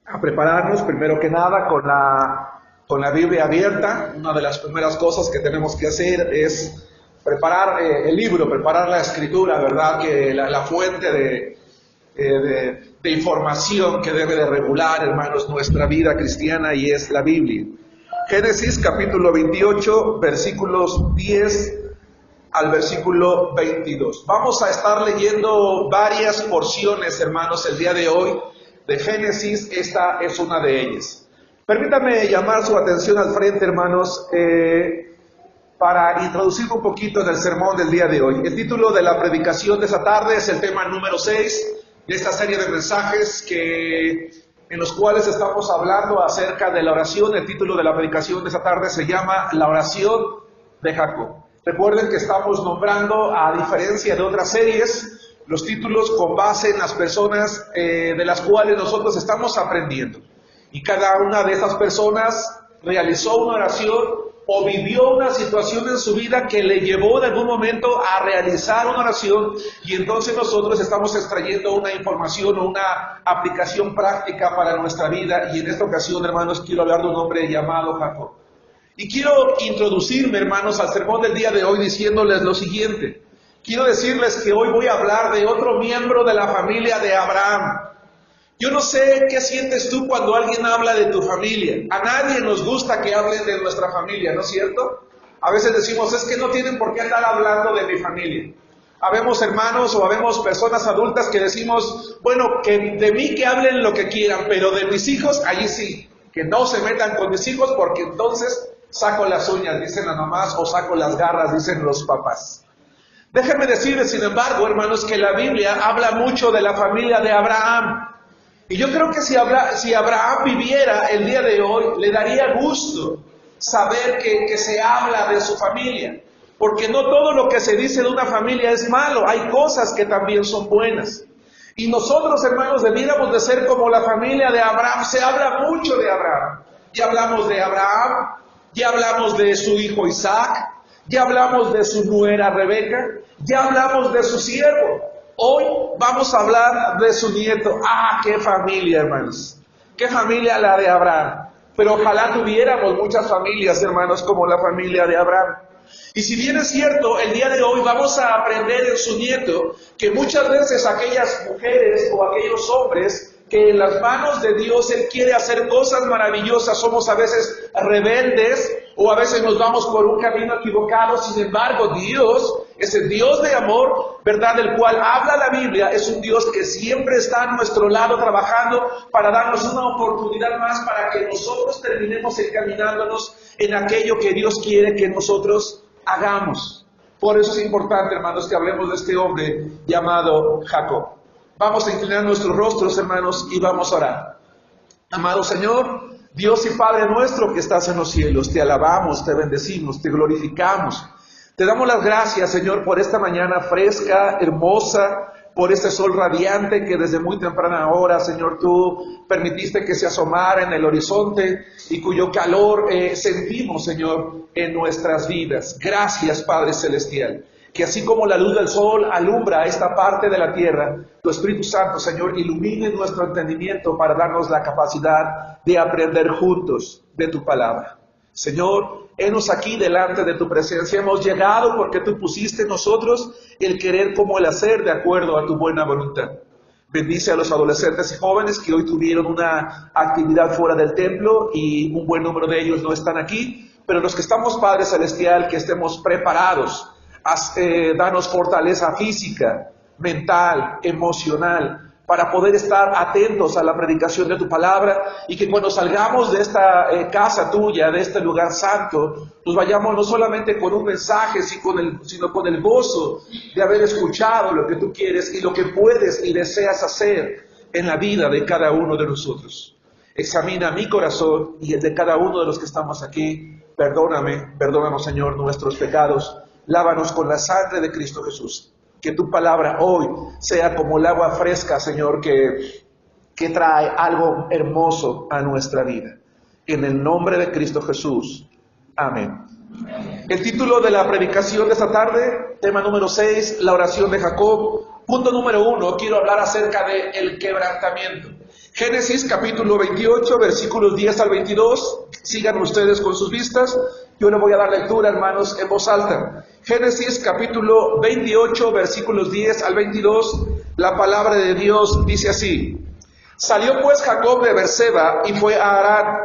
a prepararnos primero que nada con la Biblia abierta. Una de las primeras cosas que tenemos que hacer es preparar el libro, preparar la escritura, ¿verdad? Que la fuente de información que debe de regular, hermanos, nuestra vida cristiana, y es la Biblia. Génesis capítulo 28, versículos 10 al versículo 22. Vamos a estar leyendo varias porciones, hermanos, el día de hoy de Génesis. Esta es una de ellas. Permítame llamar su atención al frente, hermanos, para introducir un poquito en el sermón del día de hoy. El título de la predicación de esta tarde es el tema número 6 de esta serie de mensajes en los cuales estamos hablando acerca de la oración. El título de la predicación de esta tarde se llama La oración de Jacob. Recuerden que estamos nombrando, a diferencia de otras series, los títulos con base en las personas de las cuales nosotros estamos aprendiendo. Y cada una de esas personas realizó una oración o vivió una situación en su vida que le llevó en algún momento a realizar una oración, y entonces nosotros estamos extrayendo una información o una aplicación práctica para nuestra vida. Y en esta ocasión, hermanos, quiero hablar de un hombre llamado Jacob. Y quiero introducirme, hermanos, al sermón del día de hoy diciéndoles lo siguiente. Quiero decirles que hoy voy a hablar de otro miembro de la familia de Abraham. Yo no sé qué sientes tú cuando alguien habla de tu familia. A nadie nos gusta que hablen de nuestra familia, ¿no es cierto? A veces decimos, es que no tienen por qué estar hablando de mi familia. Habemos hermanos o habemos personas adultas que decimos, bueno, que de mí que hablen lo que quieran, pero de mis hijos, allí sí, que no se metan con mis hijos, porque entonces saco las uñas, dicen las mamás, o saco las garras, dicen los papás. Déjenme decirles, sin embargo, hermanos, que la Biblia habla mucho de la familia de Abraham. Y yo creo que si Abraham viviera el día de hoy, le daría gusto saber que se habla de su familia. Porque no todo lo que se dice de una familia es malo, hay cosas que también son buenas. Y nosotros, hermanos, debiéramos de ser como la familia de Abraham. Se habla mucho de Abraham. Ya hablamos de Abraham, ya hablamos de su hijo Isaac, ya hablamos de su nuera Rebeca, ya hablamos de su siervo. Hoy vamos a hablar de su nieto. ¡Ah, qué familia, hermanos! ¡Qué familia la de Abraham! Pero ojalá tuviéramos muchas familias, hermanos, como la familia de Abraham. Y si bien es cierto, el día de hoy vamos a aprender en su nieto que muchas veces aquellas mujeres o aquellos hombres que en las manos de Dios Él quiere hacer cosas maravillosas, somos a veces rebeldes o a veces nos vamos por un camino equivocado. Sin embargo, Dios, ese Dios de amor, ¿verdad?, del cual habla la Biblia, es un Dios que siempre está a nuestro lado trabajando para darnos una oportunidad más para que nosotros terminemos encaminándonos en aquello que Dios quiere que nosotros hagamos. Por eso es importante, hermanos, que hablemos de este hombre llamado Jacob. Vamos a inclinar nuestros rostros, hermanos, y vamos a orar. Amado Señor, Dios y Padre nuestro que estás en los cielos, te alabamos, te bendecimos, te glorificamos. Te damos las gracias, Señor, por esta mañana fresca, hermosa, por este sol radiante que desde muy temprana hora, Señor, tú permitiste que se asomara en el horizonte y cuyo calor sentimos, Señor, en nuestras vidas. Gracias, Padre Celestial. Que así como la luz del sol alumbra esta parte de la tierra, tu Espíritu Santo, Señor, ilumine nuestro entendimiento para darnos la capacidad de aprender juntos de tu palabra. Señor, henos aquí delante de tu presencia. Hemos llegado porque tú pusiste en nosotros el querer como el hacer de acuerdo a tu buena voluntad. Bendice a los adolescentes y jóvenes que hoy tuvieron una actividad fuera del templo y un buen número de ellos no están aquí, pero los que estamos, Padre Celestial, que estemos preparados. Danos fortaleza física, mental, emocional, para poder estar atentos a la predicación de tu palabra, y que cuando salgamos de esta casa tuya, de este lugar santo, nos vayamos no solamente con un mensaje, sino con el gozo de haber escuchado lo que tú quieres y lo que puedes y deseas hacer en la vida de cada uno de nosotros. Examina mi corazón y el de cada uno de los que estamos aquí. Perdónanos, Señor, nuestros pecados. Lávanos con la sangre de Cristo Jesús. Que tu palabra hoy sea como el agua fresca, Señor, que trae algo hermoso a nuestra vida. En el nombre de Cristo Jesús. Amén. El título de la predicación de esta tarde, tema número 6, la oración de Jacob. Punto número 1, quiero hablar acerca del quebrantamiento. Génesis capítulo 28, versículos 10 al 22. Sigan ustedes con sus vistas. Yo le voy a dar lectura, hermanos, en voz alta. Génesis capítulo 28, versículos 10 al 22. La palabra de Dios dice así. Salió pues Jacob de Beerseba y fue a Harán,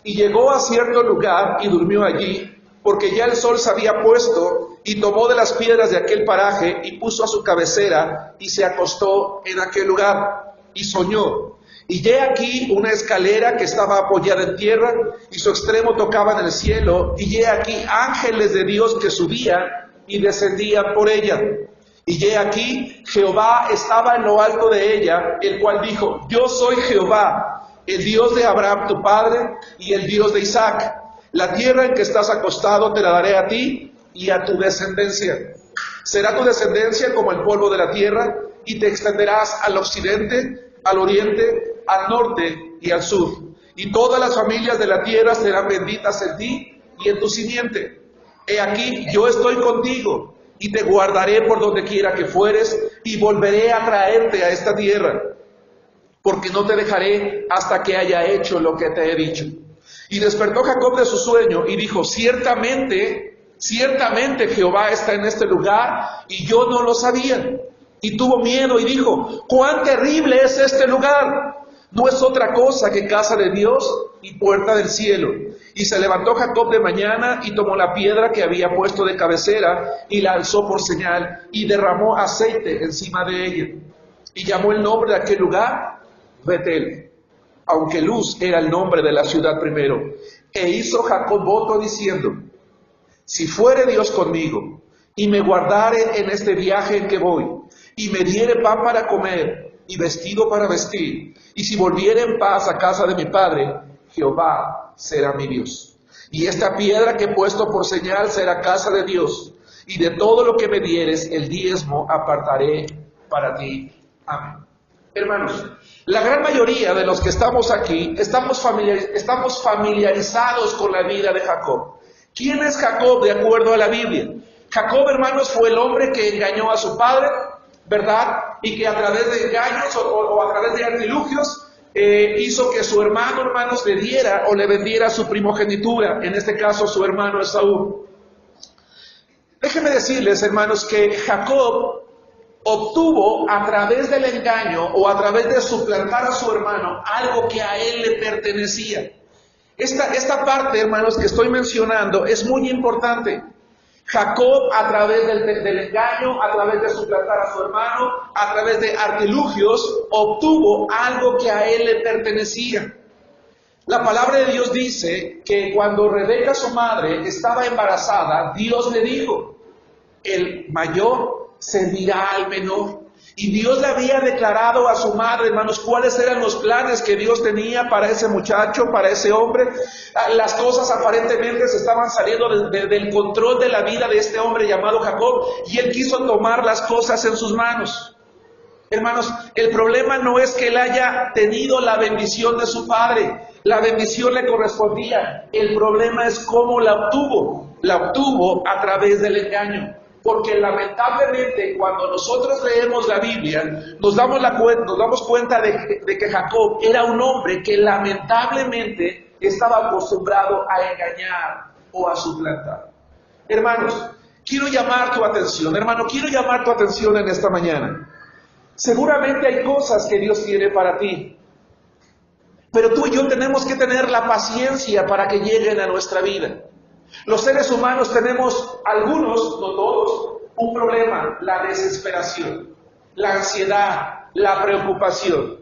y llegó a cierto lugar y durmió allí, porque ya el sol se había puesto, y tomó de las piedras de aquel paraje y puso a su cabecera y se acostó en aquel lugar y soñó. Y he aquí una escalera que estaba apoyada en tierra y su extremo tocaba en el cielo, y he aquí ángeles de Dios que subían y descendían por ella. Y he aquí Jehová estaba en lo alto de ella, el cual dijo, yo soy Jehová, el Dios de Abraham tu padre y el Dios de Isaac. La tierra en que estás acostado te la daré a ti y a tu descendencia. Será tu descendencia como el polvo de la tierra, y te extenderás al occidente, al oriente, al norte y al sur. Y todas las familias de la tierra serán benditas en ti y en tu simiente. He aquí, yo estoy contigo, y te guardaré por donde quiera que fueres, y volveré a traerte a esta tierra, porque no te dejaré hasta que haya hecho lo que te he dicho. Y despertó Jacob de su sueño y dijo, ciertamente Jehová está en este lugar, y yo no lo sabía. Y tuvo miedo y dijo, cuán terrible es este lugar. No es otra cosa que casa de Dios y puerta del cielo. Y se levantó Jacob de mañana y tomó la piedra que había puesto de cabecera y la alzó por señal y derramó aceite encima de ella. Y llamó el nombre de aquel lugar Betel, aunque Luz era el nombre de la ciudad primero. E hizo Jacob voto diciendo, si fuere Dios conmigo y me guardare en este viaje en que voy, y me diere pan para comer y vestido para vestir, y si volviere en paz a casa de mi padre, Jehová será mi Dios. Y esta piedra que he puesto por señal será casa de Dios, y de todo lo que me dieres el diezmo apartaré para ti. Amén. Hermanos, la gran mayoría de los que estamos aquí estamos familiarizados con la vida de Jacob. ¿Quién es Jacob de acuerdo a la Biblia? Jacob, hermanos, fue el hombre que engañó a su padre, ¿verdad? Y que a través de engaños o a través de artilugios hizo que su hermano, hermanos, le diera o le vendiera su primogenitura, en este caso su hermano Esaú. Déjenme decirles, hermanos, que Jacob obtuvo a través del engaño o a través de suplantar a su hermano algo que a él le pertenecía. Esta parte, hermanos, que estoy mencionando es muy importante. Jacob, a través del engaño, a través de suplantar a su hermano, a través de artilugios, obtuvo algo que a él le pertenecía. La palabra de Dios dice que cuando Rebeca, su madre, estaba embarazada, Dios le dijo, el mayor servirá al menor. Y Dios le había declarado a su madre, hermanos, cuáles eran los planes que Dios tenía para ese muchacho, para ese hombre. Las cosas aparentemente se estaban saliendo del control de la vida de este hombre llamado Jacob, y él quiso tomar las cosas en sus manos. Hermanos, el problema no es que él haya tenido la bendición de su padre, la bendición le correspondía. El problema es cómo la obtuvo. La obtuvo a través del engaño. Porque lamentablemente cuando nosotros leemos la Biblia nos damos cuenta de que Jacob era un hombre que lamentablemente estaba acostumbrado a engañar o a suplantar. Hermanos, quiero llamar tu atención en esta mañana. Seguramente hay cosas que Dios tiene para ti, pero tú y yo tenemos que tener la paciencia para que lleguen a nuestra vida. Los seres humanos tenemos, algunos, no todos, un problema, la desesperación, la ansiedad, la preocupación.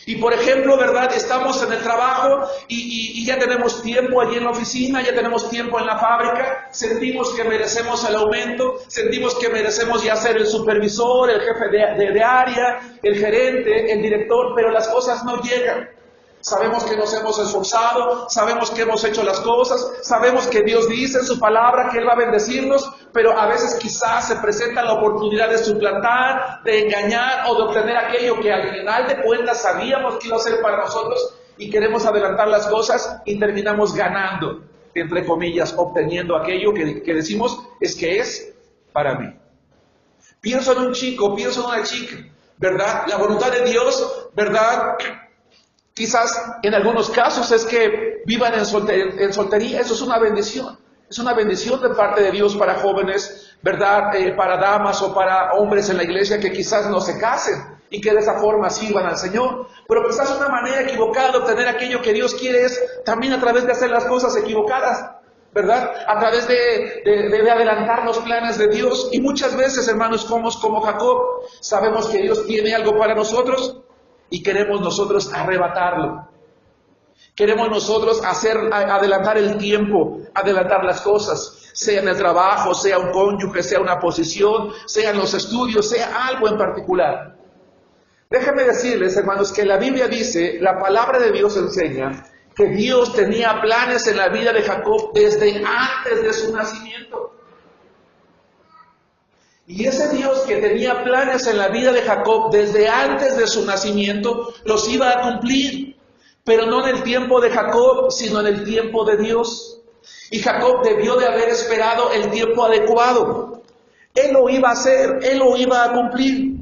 Y por ejemplo, ¿verdad? Estamos en el trabajo y ya tenemos tiempo allí en la oficina, ya tenemos tiempo en la fábrica, sentimos que merecemos el aumento, sentimos que merecemos ya ser el supervisor, el jefe de área, el gerente, el director, pero las cosas no llegan. Sabemos que nos hemos esforzado, sabemos que hemos hecho las cosas, sabemos que Dios dice en su palabra que Él va a bendecirnos, pero a veces quizás se presenta la oportunidad de suplantar, de engañar o de obtener aquello que al final de cuentas sabíamos que iba a ser para nosotros, y queremos adelantar las cosas y terminamos ganando, entre comillas, obteniendo aquello que decimos es para mí. Pienso en un chico, pienso en una chica, ¿verdad? La voluntad de Dios, ¿verdad?, Quizás en algunos casos es que vivan en soltería. Eso es una bendición. Es una bendición de parte de Dios para jóvenes, ¿verdad? Para damas o para hombres en la iglesia que quizás no se casen y que de esa forma sirvan al Señor. Pero quizás una manera equivocada de obtener aquello que Dios quiere es también a través de hacer las cosas equivocadas, ¿verdad? A través de adelantar los planes de Dios. Y muchas veces, hermanos, somos como Jacob. Sabemos que Dios tiene algo para nosotros y queremos nosotros arrebatarlo. Queremos nosotros adelantar el tiempo, adelantar las cosas, sea en el trabajo, sea un cónyuge, sea una posición, sea en los estudios, sea algo en particular. Déjenme decirles, hermanos, que la Biblia dice, la palabra de Dios enseña, que Dios tenía planes en la vida de Jacob desde antes de su nacimiento. Y ese Dios que tenía planes en la vida de Jacob desde antes de su nacimiento, los iba a cumplir. Pero no en el tiempo de Jacob, sino en el tiempo de Dios. Y Jacob debió de haber esperado el tiempo adecuado. Él lo iba a hacer, él lo iba a cumplir.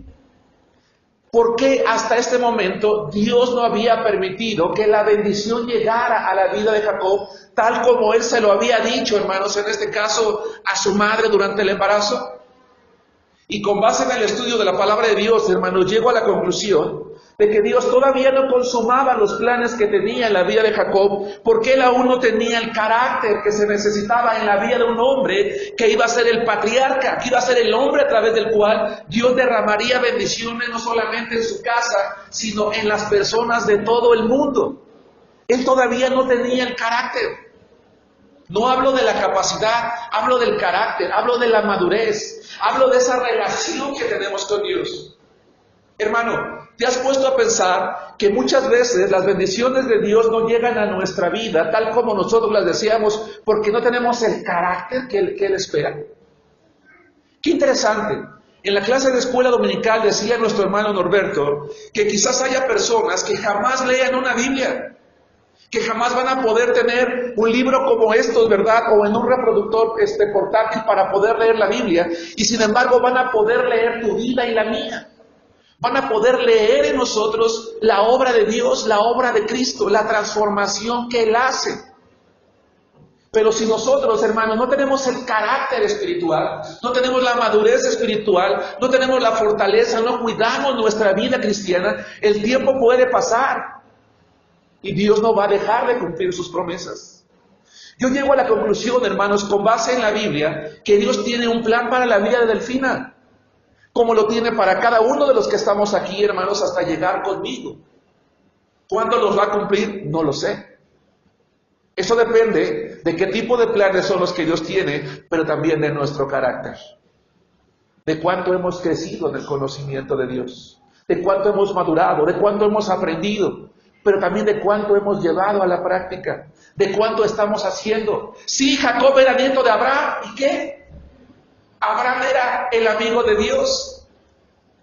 ¿Por qué hasta este momento Dios no había permitido que la bendición llegara a la vida de Jacob, tal como él se lo había dicho, hermanos, en este caso a su madre durante el embarazo? Y con base en el estudio de la palabra de Dios, hermanos, llego a la conclusión de que Dios todavía no consumaba los planes que tenía en la vida de Jacob, porque él aún no tenía el carácter que se necesitaba en la vida de un hombre que iba a ser el patriarca, que iba a ser el hombre a través del cual Dios derramaría bendiciones no solamente en su casa, sino en las personas de todo el mundo. Él todavía no tenía el carácter. No hablo de la capacidad, hablo del carácter, hablo de la madurez, hablo de esa relación que tenemos con Dios. Hermano, ¿te has puesto a pensar que muchas veces las bendiciones de Dios no llegan a nuestra vida tal como nosotros las deseamos porque no tenemos el carácter que Él espera? Qué interesante. En la clase de escuela dominical decía nuestro hermano Norberto que quizás haya personas que jamás lean una Biblia, que jamás van a poder tener un libro como estos, ¿verdad? O en un reproductor portátil para poder leer la Biblia, y sin embargo van a poder leer tu vida y la mía. Van a poder leer en nosotros la obra de Dios, la obra de Cristo, la transformación que Él hace. Pero si nosotros, hermanos, no tenemos el carácter espiritual, no tenemos la madurez espiritual, no tenemos la fortaleza, no cuidamos nuestra vida cristiana, el tiempo puede pasar y Dios no va a dejar de cumplir sus promesas. Yo llego a la conclusión, hermanos, con base en la Biblia, que Dios tiene un plan para la vida de Delfina, como lo tiene para cada uno de los que estamos aquí, hermanos, hasta llegar conmigo. ¿Cuándo los va a cumplir? No lo sé. Eso depende de qué tipo de planes son los que Dios tiene, pero también de nuestro carácter. De cuánto hemos crecido en el conocimiento de Dios, de cuánto hemos madurado, de cuánto hemos aprendido, pero también de cuánto hemos llevado a la práctica, de cuánto estamos haciendo. Sí, Jacob era nieto de Abraham, ¿y qué? Abraham era el amigo de Dios,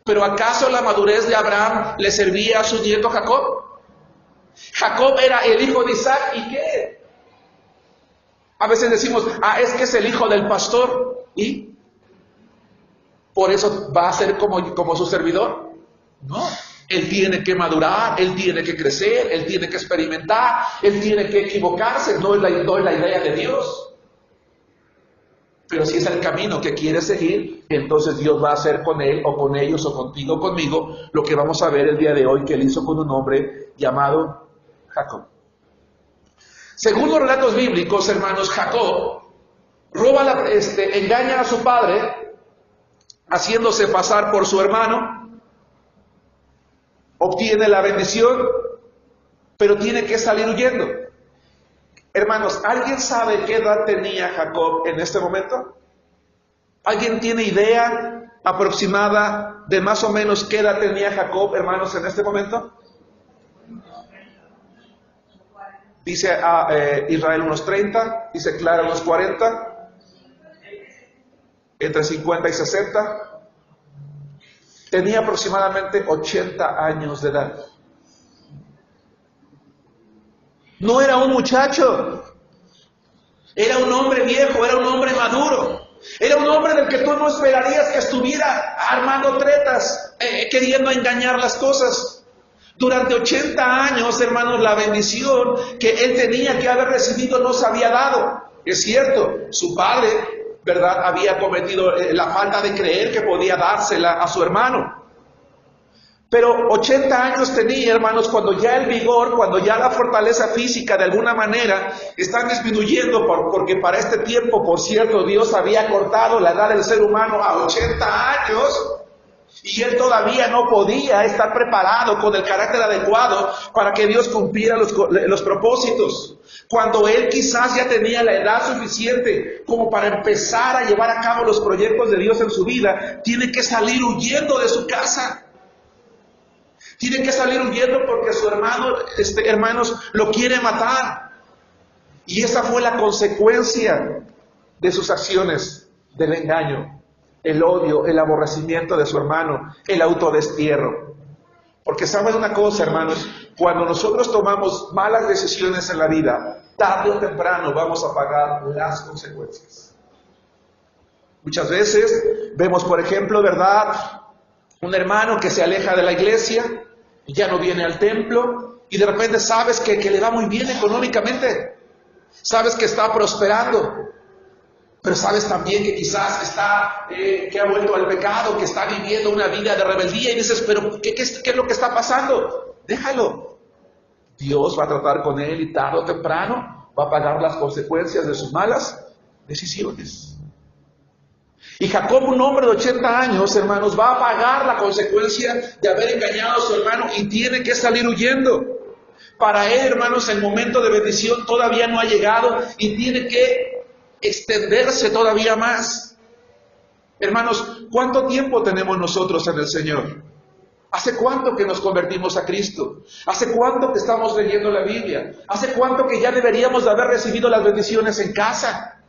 pero ¿acaso la madurez de Abraham le servía a su nieto Jacob? Jacob era el hijo de Isaac, ¿y qué? A veces decimos, es que es el hijo del pastor, ¿y? ¿Por eso va a ser como su servidor? No, él tiene que madurar, él tiene que crecer, él tiene que experimentar, él tiene que equivocarse, no es la idea de Dios. Pero si es el camino que quiere seguir, entonces Dios va a hacer con él o con ellos o contigo o conmigo lo que vamos a ver el día de hoy que él hizo con un hombre llamado Jacob. Según los relatos bíblicos, hermanos, Jacob engaña a su padre haciéndose pasar por su hermano, obtiene la bendición, pero tiene que salir huyendo. Hermanos, ¿alguien sabe qué edad tenía Jacob en este momento? ¿Alguien tiene idea aproximada de más o menos qué edad tenía Jacob, hermanos, en este momento? Dice Israel unos 30, dice Clara unos 40, entre 50 y 60. Tenía aproximadamente 80 años de edad. No era un muchacho, era un hombre viejo, era un hombre maduro, era un hombre del que tú no esperarías que estuviera armando tretas, queriendo engañar las cosas. Durante 80 años, hermanos, la bendición que él tenía que haber recibido no se había dado. Es cierto, su padre, ¿verdad?, había cometido la falta de creer que podía dársela a su hermano. Pero 80 años tenía, hermanos, cuando ya el vigor, cuando ya la fortaleza física de alguna manera están disminuyendo, porque para este tiempo, por cierto, Dios había cortado la edad del ser humano a 80 años. Y él todavía no podía estar preparado con el carácter adecuado para que Dios cumpliera los propósitos. Cuando él quizás ya tenía la edad suficiente como para empezar a llevar a cabo los proyectos de Dios en su vida, tiene que salir huyendo de su casa. Tiene que salir huyendo porque su hermano, hermanos, lo quiere matar. Y esa fue la consecuencia de sus acciones, del engaño, el odio, el aborrecimiento de su hermano, el autodestierro. Porque saben una cosa, hermanos, cuando nosotros tomamos malas decisiones en la vida, tarde o temprano vamos a pagar las consecuencias. Muchas veces vemos, por ejemplo, ¿verdad?, un hermano que se aleja de la iglesia y ya no viene al templo, y de repente sabes que le va muy bien económicamente, sabes que está prosperando, pero sabes también que quizás que ha vuelto al pecado, que está viviendo una vida de rebeldía, y dices, pero ¿qué es lo que está pasando? Déjalo. Dios va a tratar con él y tarde o temprano va a pagar las consecuencias de sus malas decisiones. Y Jacob, un hombre de 80 años, hermanos, va a pagar la consecuencia de haber engañado a su hermano y tiene que salir huyendo. Para él, hermanos, el momento de bendición todavía no ha llegado y tiene que extenderse todavía más. Hermanos, ¿cuánto tiempo tenemos nosotros en el Señor? ¿Hace cuánto que nos convertimos a Cristo? ¿Hace cuánto que estamos leyendo la Biblia? ¿Hace cuánto que ya deberíamos de haber recibido las bendiciones en casa,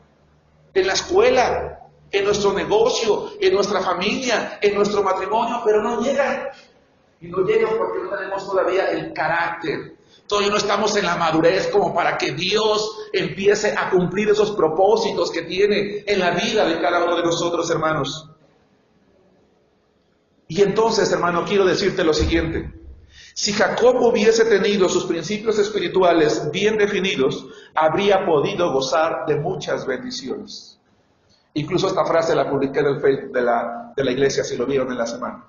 en la escuela, en nuestro negocio, en nuestra familia, en nuestro matrimonio? Pero no llegan. Y no llegan porque no tenemos todavía el carácter. Todavía no estamos en la madurez como para que Dios empiece a cumplir esos propósitos que tiene en la vida de cada uno de nosotros, hermanos. Y entonces, hermano, quiero decirte lo siguiente. Si Jacob hubiese tenido sus principios espirituales bien definidos, habría podido gozar de muchas bendiciones. Incluso esta frase la publiqué en el Facebook de la iglesia, si lo vieron en la semana.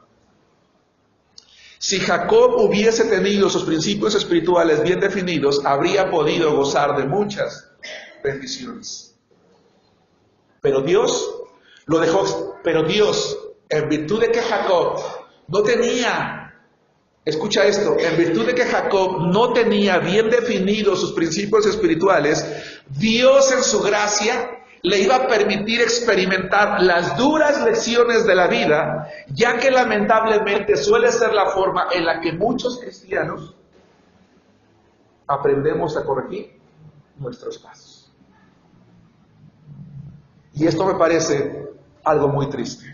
Si Jacob hubiese tenido sus principios espirituales bien definidos, habría podido gozar de muchas bendiciones. Pero Dios lo dejó. Pero Dios, en virtud de que Jacob no tenía, escucha esto, en virtud de que Jacob no tenía bien definidos sus principios espirituales, Dios en su gracia le iba a permitir experimentar las duras lecciones de la vida, ya que lamentablemente suele ser la forma en la que muchos cristianos aprendemos a corregir nuestros pasos. Y esto me parece algo muy triste.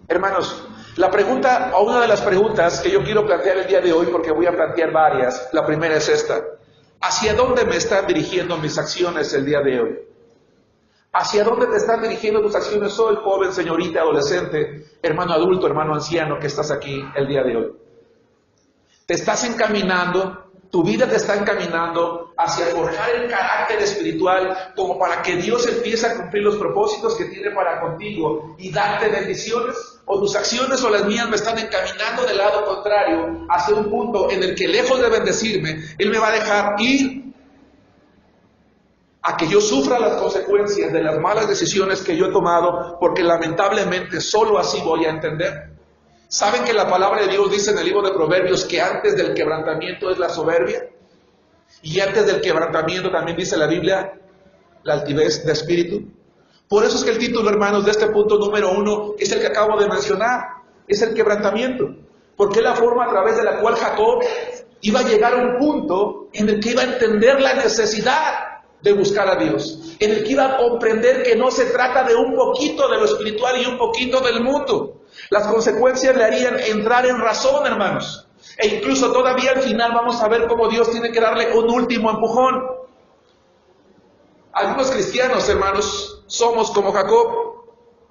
Hermanos, una de las preguntas que yo quiero plantear el día de hoy, porque voy a plantear varias, la primera es esta: ¿hacia dónde me están dirigiendo mis acciones el día de hoy? ¿Hacia dónde te están dirigiendo tus acciones hoy, joven, señorita, adolescente, hermano adulto, hermano anciano que estás aquí el día de hoy? ¿Te estás encaminando? ¿Tu vida te está encaminando hacia forjar el carácter espiritual como para que Dios empiece a cumplir los propósitos que tiene para contigo y darte bendiciones? ¿O tus acciones o las mías me están encaminando del lado contrario hacia un punto en el que, lejos de bendecirme, Él me va a dejar ir a que yo sufra las consecuencias de las malas decisiones que yo he tomado, porque lamentablemente solo así voy a entender? ¿Saben que la palabra de Dios dice en el libro de Proverbios que antes del quebrantamiento es la soberbia? Y antes del quebrantamiento también dice la Biblia la altivez de espíritu. Por eso es que el título, hermanos, de este punto número 1 es el que acabo de mencionar, es el quebrantamiento, porque es la forma a través de la cual Jacob iba a llegar a un punto en el que iba a entender la necesidad de buscar a Dios, en el que iba a comprender que no se trata de un poquito de lo espiritual y un poquito del mundo. Las consecuencias le harían entrar en razón, hermanos, e incluso todavía al final vamos a ver cómo Dios tiene que darle un último empujón. Algunos cristianos, hermanos, somos como Jacob.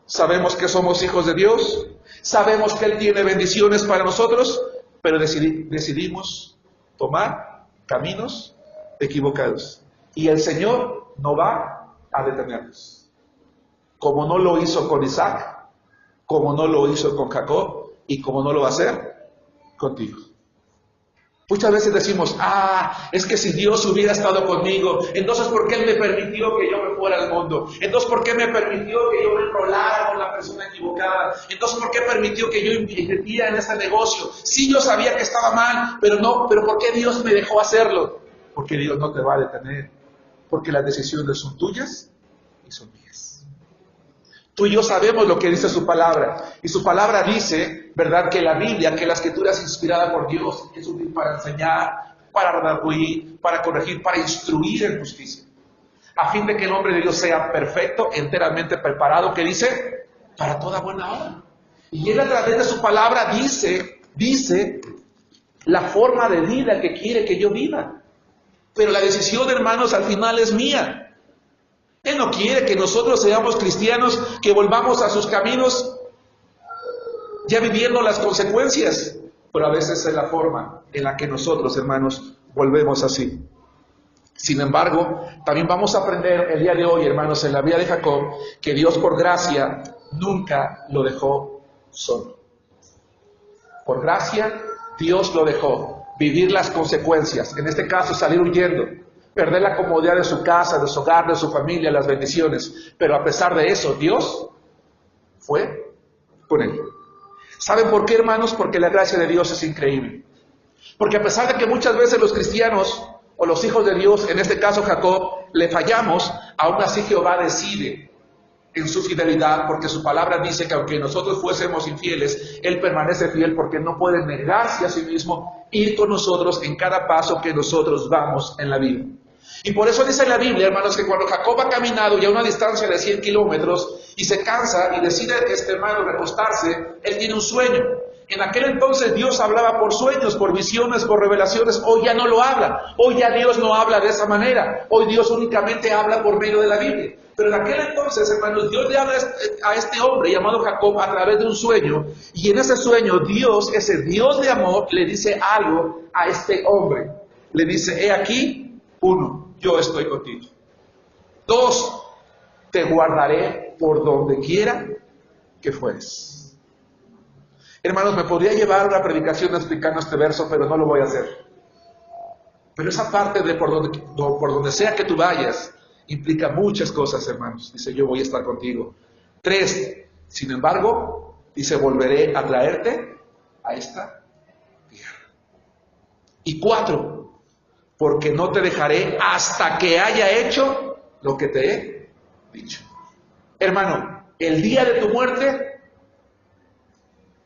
Sabemos que somos hijos de Dios, sabemos que Él tiene bendiciones para nosotros, pero decidimos tomar caminos equivocados. Y el Señor no va a detenernos. Como no lo hizo con Isaac, como no lo hizo con Jacob, y como no lo va a hacer contigo. Muchas veces decimos, es que si Dios hubiera estado conmigo, entonces ¿por qué Él me permitió que yo me fuera al mundo? Entonces ¿por qué me permitió que yo me enrolara con la persona equivocada? Entonces ¿por qué permitió que yo invirtiera en este negocio? Sí, yo sabía que estaba mal, pero ¿por qué Dios me dejó hacerlo? Porque Dios no te va a detener, porque las decisiones son tuyas y son mías. Tú y yo sabemos lo que dice su palabra, y su palabra dice, ¿verdad?, que la Biblia, que la Escritura es inspirada por Dios, es útil para enseñar, para redarguir, para corregir, para instruir en justicia, a fin de que el hombre de Dios sea perfecto, enteramente preparado, que dice, para toda buena obra. Y Él a través de su palabra dice la forma de vida que quiere que yo viva. Pero la decisión, hermanos, al final es mía. Él no quiere que nosotros seamos cristianos que volvamos a sus caminos ya viviendo las consecuencias, pero a veces es la forma en la que nosotros, hermanos, volvemos así. Sin embargo, también vamos a aprender el día de hoy, hermanos, en la vida de Jacob, que Dios por gracia nunca lo dejó solo. Por gracia, Dios lo dejó vivir las consecuencias, en este caso salir huyendo, perder la comodidad de su casa, de su hogar, de su familia, las bendiciones. Pero a pesar de eso, Dios fue con él. ¿Saben por qué, hermanos? Porque la gracia de Dios es increíble. Porque a pesar de que muchas veces los cristianos o los hijos de Dios, en este caso Jacob, le fallamos, aún así Jehová decide en su fidelidad, porque su palabra dice que aunque nosotros fuésemos infieles, Él permanece fiel porque no puede negarse a sí mismo, ir con nosotros en cada paso que nosotros vamos en la vida. Y por eso dice la Biblia, hermanos, que cuando Jacob ha caminado ya a una distancia de 100 kilómetros y se cansa y decide este hermano recostarse, él tiene un sueño. En aquel entonces Dios hablaba por sueños, por visiones, por revelaciones. Hoy ya no lo habla. Hoy ya Dios no habla de esa manera. Hoy Dios únicamente habla por medio de la Biblia. Pero en aquel entonces, hermanos, Dios le habla a este hombre llamado Jacob a través de un sueño. Y en ese sueño Dios, ese Dios de amor, le dice algo a este hombre. Le dice, he aquí, 1, yo estoy contigo. 2, te guardaré por donde quiera que fueres. Hermanos, me podría llevar una predicación explicando este verso, pero no lo voy a hacer. Pero esa parte de por donde sea que tú vayas, implica muchas cosas, hermanos. Dice, yo voy a estar contigo. 3, sin embargo, dice, volveré a traerte a esta tierra. Y 4, porque no te dejaré hasta que haya hecho lo que te he dicho. Hermano, el día de tu muerte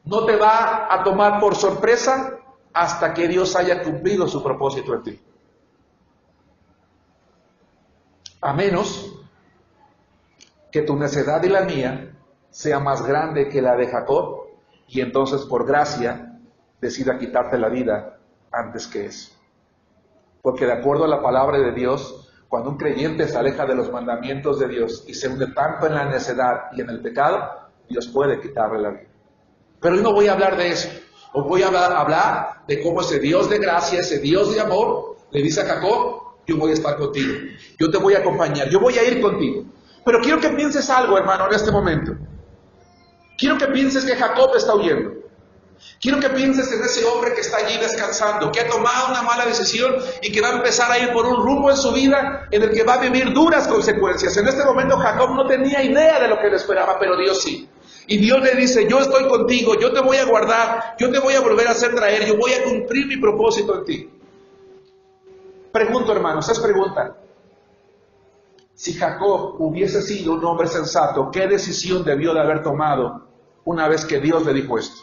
no te va a tomar por sorpresa hasta que Dios haya cumplido su propósito en ti. A menos que tu necedad y la mía sea más grande que la de Jacob, y entonces por gracia decida quitarte la vida antes que eso. Porque de acuerdo a la palabra de Dios, cuando un creyente se aleja de los mandamientos de Dios y se hunde tanto en la necedad y en el pecado, Dios puede quitarle la vida. Pero hoy no voy a hablar de eso. Os voy a hablar de cómo ese Dios de gracia, ese Dios de amor, le dice a Jacob, yo voy a estar contigo, yo te voy a acompañar, yo voy a ir contigo. Pero quiero que pienses algo, hermano, en este momento. Quiero que pienses que Jacob está huyendo. Quiero que pienses en ese hombre que está allí descansando, que ha tomado una mala decisión y que va a empezar a ir por un rumbo en su vida en el que va a vivir duras consecuencias. En este momento Jacob no tenía idea de lo que le esperaba, pero Dios sí. Y Dios le dice, yo estoy contigo, yo te voy a guardar, yo te voy a volver a hacer traer, yo voy a cumplir mi propósito en ti. Pregunto, hermanos, es pregunta. Si Jacob hubiese sido un hombre sensato, ¿qué decisión debió de haber tomado una vez que Dios le dijo esto?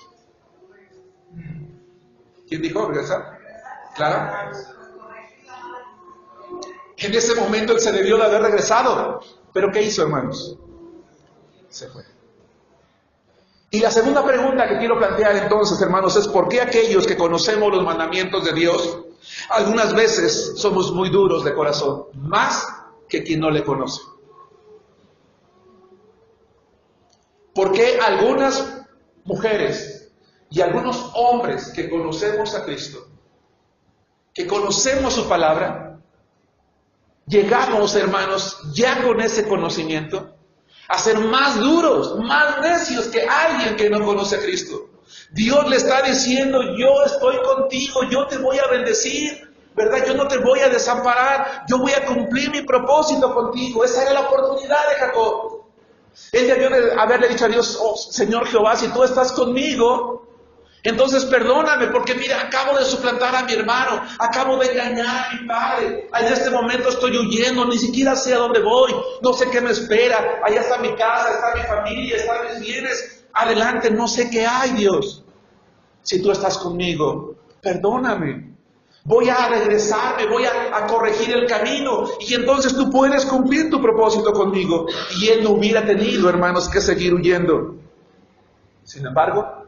¿Quién dijo regresar? ¿Clara? En ese momento él se debió de haber regresado. ¿Pero qué hizo, hermanos? Se fue. Y la segunda pregunta que quiero plantear entonces, hermanos, es ¿por qué aquellos que conocemos los mandamientos de Dios, algunas veces somos muy duros de corazón, más que quien no le conoce? ¿Por qué algunas mujeres Y algunos hombres que conocemos a Cristo, que conocemos su palabra, llegamos, hermanos, ya con ese conocimiento, a ser más duros, más necios que alguien que no conoce a Cristo. Dios le está diciendo, yo estoy contigo, yo te voy a bendecir, ¿verdad? Yo no te voy a desamparar, yo voy a cumplir mi propósito contigo. Esa era la oportunidad de Jacob. Él debió de haberle dicho a Dios, oh Señor Jehová, si tú estás conmigo, entonces perdóname, porque mira, acabo de suplantar a mi hermano, acabo de engañar a mi padre, en este momento estoy huyendo, ni siquiera sé a dónde voy, no sé qué me espera, allá está mi casa, está mi familia, están mis bienes, adelante, no sé qué hay, Dios. Si tú estás conmigo, perdóname, voy a regresarme, voy a corregir el camino, y entonces tú puedes cumplir tu propósito conmigo. Y él no hubiera tenido, hermanos, que seguir huyendo. Sin embargo,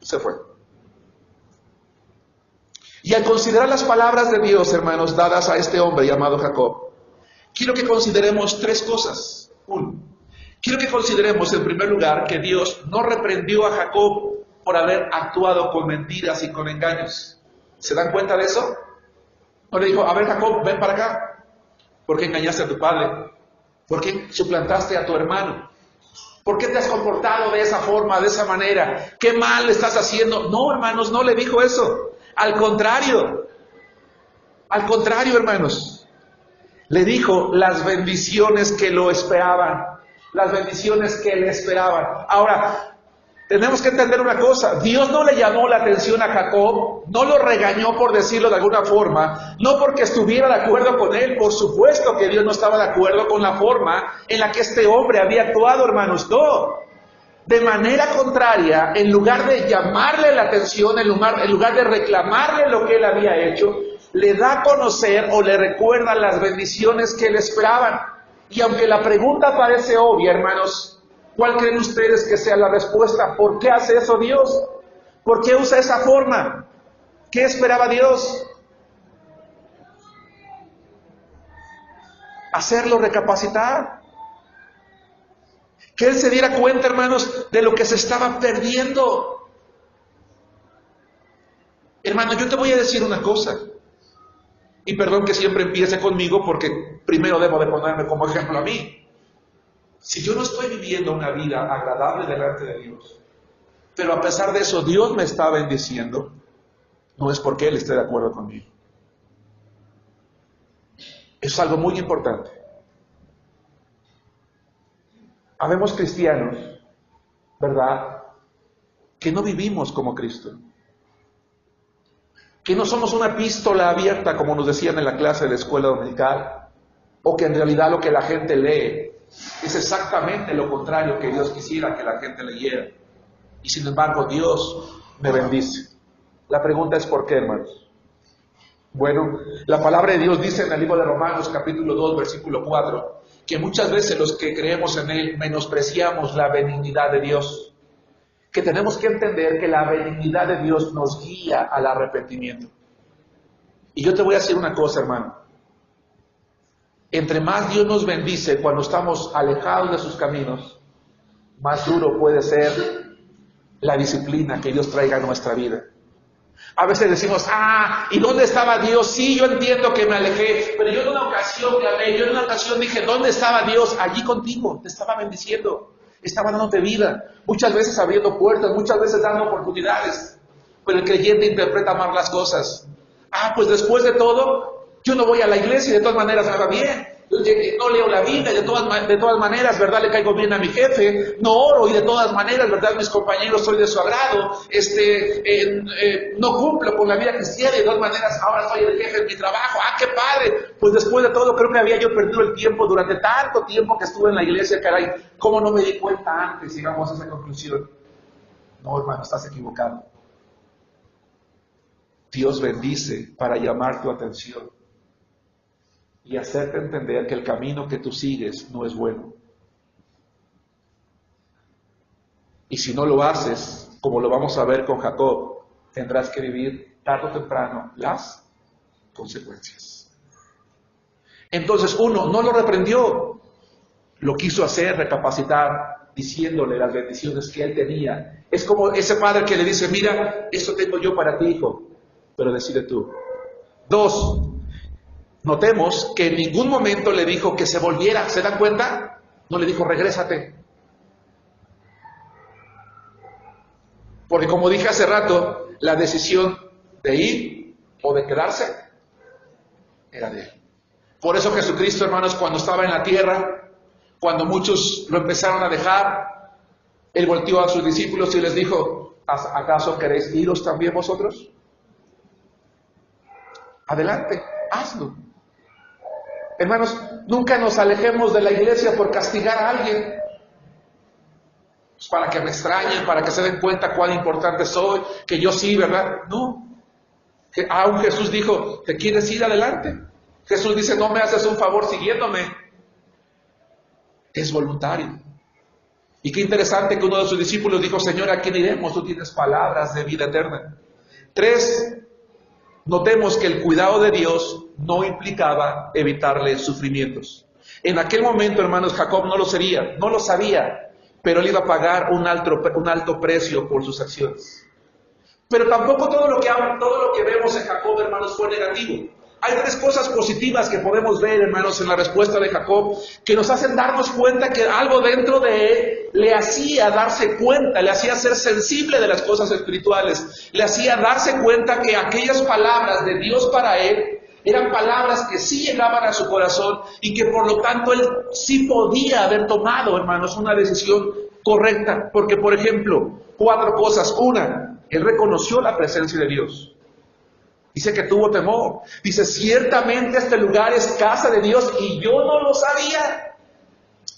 se fue. Y al considerar las palabras de Dios, hermanos, dadas a este hombre llamado Jacob, quiero que consideremos tres cosas. Uno, quiero que consideremos en primer lugar que Dios no reprendió a Jacob por haber actuado con mentiras y con engaños. ¿Se dan cuenta de eso? No le dijo, a ver Jacob, ven para acá. ¿Por qué engañaste a tu padre? ¿Por qué suplantaste a tu hermano? ¿Por qué te has comportado de esa forma, de esa manera? ¿Qué mal estás haciendo? No, hermanos, no le dijo eso. Al contrario, hermanos, le dijo las bendiciones que lo esperaban, las bendiciones que le esperaban. Ahora, tenemos que entender una cosa, Dios no le llamó la atención a Jacob, no lo regañó por decirlo de alguna forma, no porque estuviera de acuerdo con él, por supuesto que Dios no estaba de acuerdo con la forma en la que este hombre había actuado, hermanos, no. De manera contraria, en lugar de llamarle la atención, en lugar de reclamarle lo que él había hecho, le da a conocer o le recuerda las bendiciones que le esperaban. Y aunque la pregunta parece obvia, hermanos, ¿cuál creen ustedes que sea la respuesta? ¿Por qué hace eso Dios? ¿Por qué usa esa forma? ¿Qué esperaba Dios? Hacerlo recapacitar. Que él se diera cuenta, hermanos, de lo que se estaba perdiendo. Hermano, yo te voy a decir una cosa. Y perdón que siempre empiece conmigo porque primero debo de ponerme como ejemplo a mí. Si yo no estoy viviendo una vida agradable delante de Dios, pero a pesar de eso Dios me está bendiciendo, no es porque Él esté de acuerdo conmigo. Eso es algo muy importante. Habemos cristianos, ¿verdad?, que no vivimos como Cristo. Que no somos una epístola abierta, como nos decían en la clase de la escuela dominical, o que en realidad lo que la gente lee es exactamente lo contrario que Dios quisiera que la gente leyera. Y sin embargo, Dios me bendice. La pregunta es ¿por qué, hermanos? Bueno, la palabra de Dios dice en el libro de Romanos, capítulo 2, versículo 4, que muchas veces los que creemos en Él menospreciamos la benignidad de Dios. Que tenemos que entender que la benignidad de Dios nos guía al arrepentimiento. Y yo te voy a decir una cosa, hermano. Entre más Dios nos bendice cuando estamos alejados de sus caminos, más duro puede ser la disciplina que Dios traiga a nuestra vida. A veces decimos, ¿y dónde estaba Dios? Sí, yo entiendo que me alejé, pero yo en una ocasión clamé, yo en una ocasión dije, ¿dónde estaba Dios? Allí contigo, te estaba bendiciendo, estaba dándote vida, muchas veces abriendo puertas, muchas veces dando oportunidades, pero el creyente interpreta mal las cosas. Pues después de todo, yo no voy a la iglesia y de todas maneras me va bien. No leo la Biblia, de todas maneras, ¿verdad? Le caigo bien a mi jefe, no oro y de todas maneras, ¿verdad? Mis compañeros soy de su agrado, no cumplo con la vida cristiana y de todas maneras ahora soy el jefe en mi trabajo. ¡Qué padre! Pues después de todo creo que había yo perdido el tiempo durante tanto tiempo que estuve en la iglesia, caray, ¿cómo no me di cuenta antes? Llegamos a esa conclusión. No, hermano, estás equivocado. Dios bendice para llamar tu atención y hacerte entender que el camino que tú sigues no es bueno. Y si no lo haces, como lo vamos a ver con Jacob, tendrás que vivir tarde o temprano las consecuencias. Entonces, uno, no lo reprendió, lo quiso hacer recapacitar. diciéndole las bendiciones que él tenía. Es como ese padre que le dice, mira, esto tengo yo para ti, hijo, pero decide tú. 2, notemos que en ningún momento le dijo que se volviera. ¿Se dan cuenta? No le dijo, regrésate. Porque como dije hace rato, la decisión de ir o de quedarse era de él. Por eso Jesucristo, hermanos, cuando estaba en la tierra, cuando muchos lo empezaron a dejar, él volteó a sus discípulos y les dijo, ¿acaso queréis iros también vosotros? Adelante, hazlo. Hermanos, nunca nos alejemos de la iglesia por castigar a alguien. Pues para que me extrañen, para que se den cuenta cuán importante soy, que yo sí, ¿verdad? No. Aún Jesús dijo, ¿te quieres ir adelante? Jesús dice, no me haces un favor siguiéndome. Es voluntario. Y qué interesante que uno de sus discípulos dijo, Señor, ¿a quién iremos? Tú tienes palabras de vida eterna. 3, notemos que el cuidado de Dios no implicaba evitarle sufrimientos. En aquel momento, hermanos, Jacob no lo sabía, pero él iba a pagar un alto precio por sus acciones. Pero tampoco todo lo que vemos en Jacob, hermanos, fue negativo. Hay 3 cosas positivas que podemos ver, hermanos, en la respuesta de Jacob, que nos hacen darnos cuenta que algo dentro de él le hacía darse cuenta, le hacía ser sensible de las cosas espirituales, le hacía darse cuenta que aquellas palabras de Dios para él eran palabras que sí llegaban a su corazón y que por lo tanto él sí podía haber tomado, hermanos, una decisión correcta. Porque, por ejemplo, 4 cosas. 1, él reconoció la presencia de Dios. Dice que tuvo temor. Dice, ciertamente este lugar es casa de Dios y yo no lo sabía.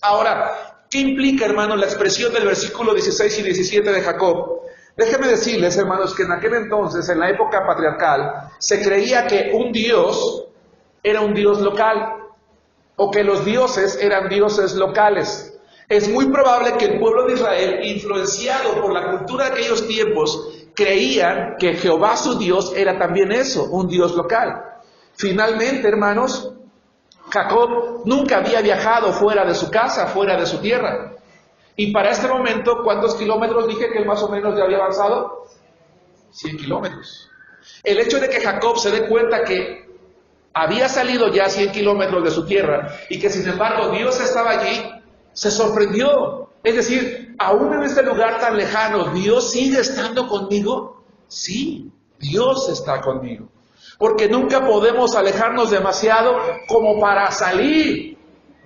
Ahora, ¿qué implica, hermanos, la expresión del versículo 16 y 17 de Jacob? Déjenme decirles, hermanos, que en aquel entonces, en la época patriarcal, se creía que un Dios era un Dios local, o que los dioses eran dioses locales. Es muy probable que el pueblo de Israel, influenciado por la cultura de aquellos tiempos, creían que Jehová su Dios era también eso, un Dios local. Finalmente, hermanos, Jacob nunca había viajado fuera de su casa, fuera de su tierra. Y para este momento, ¿cuántos kilómetros dije que él más o menos ya había avanzado? 100 kilómetros. El hecho de que Jacob se dé cuenta que había salido ya 100 kilómetros de su tierra y que sin embargo Dios estaba allí, se sorprendió. Es decir, aún en este lugar tan lejano, ¿Dios sigue estando conmigo? Sí, Dios está conmigo. Porque nunca podemos alejarnos demasiado como para salir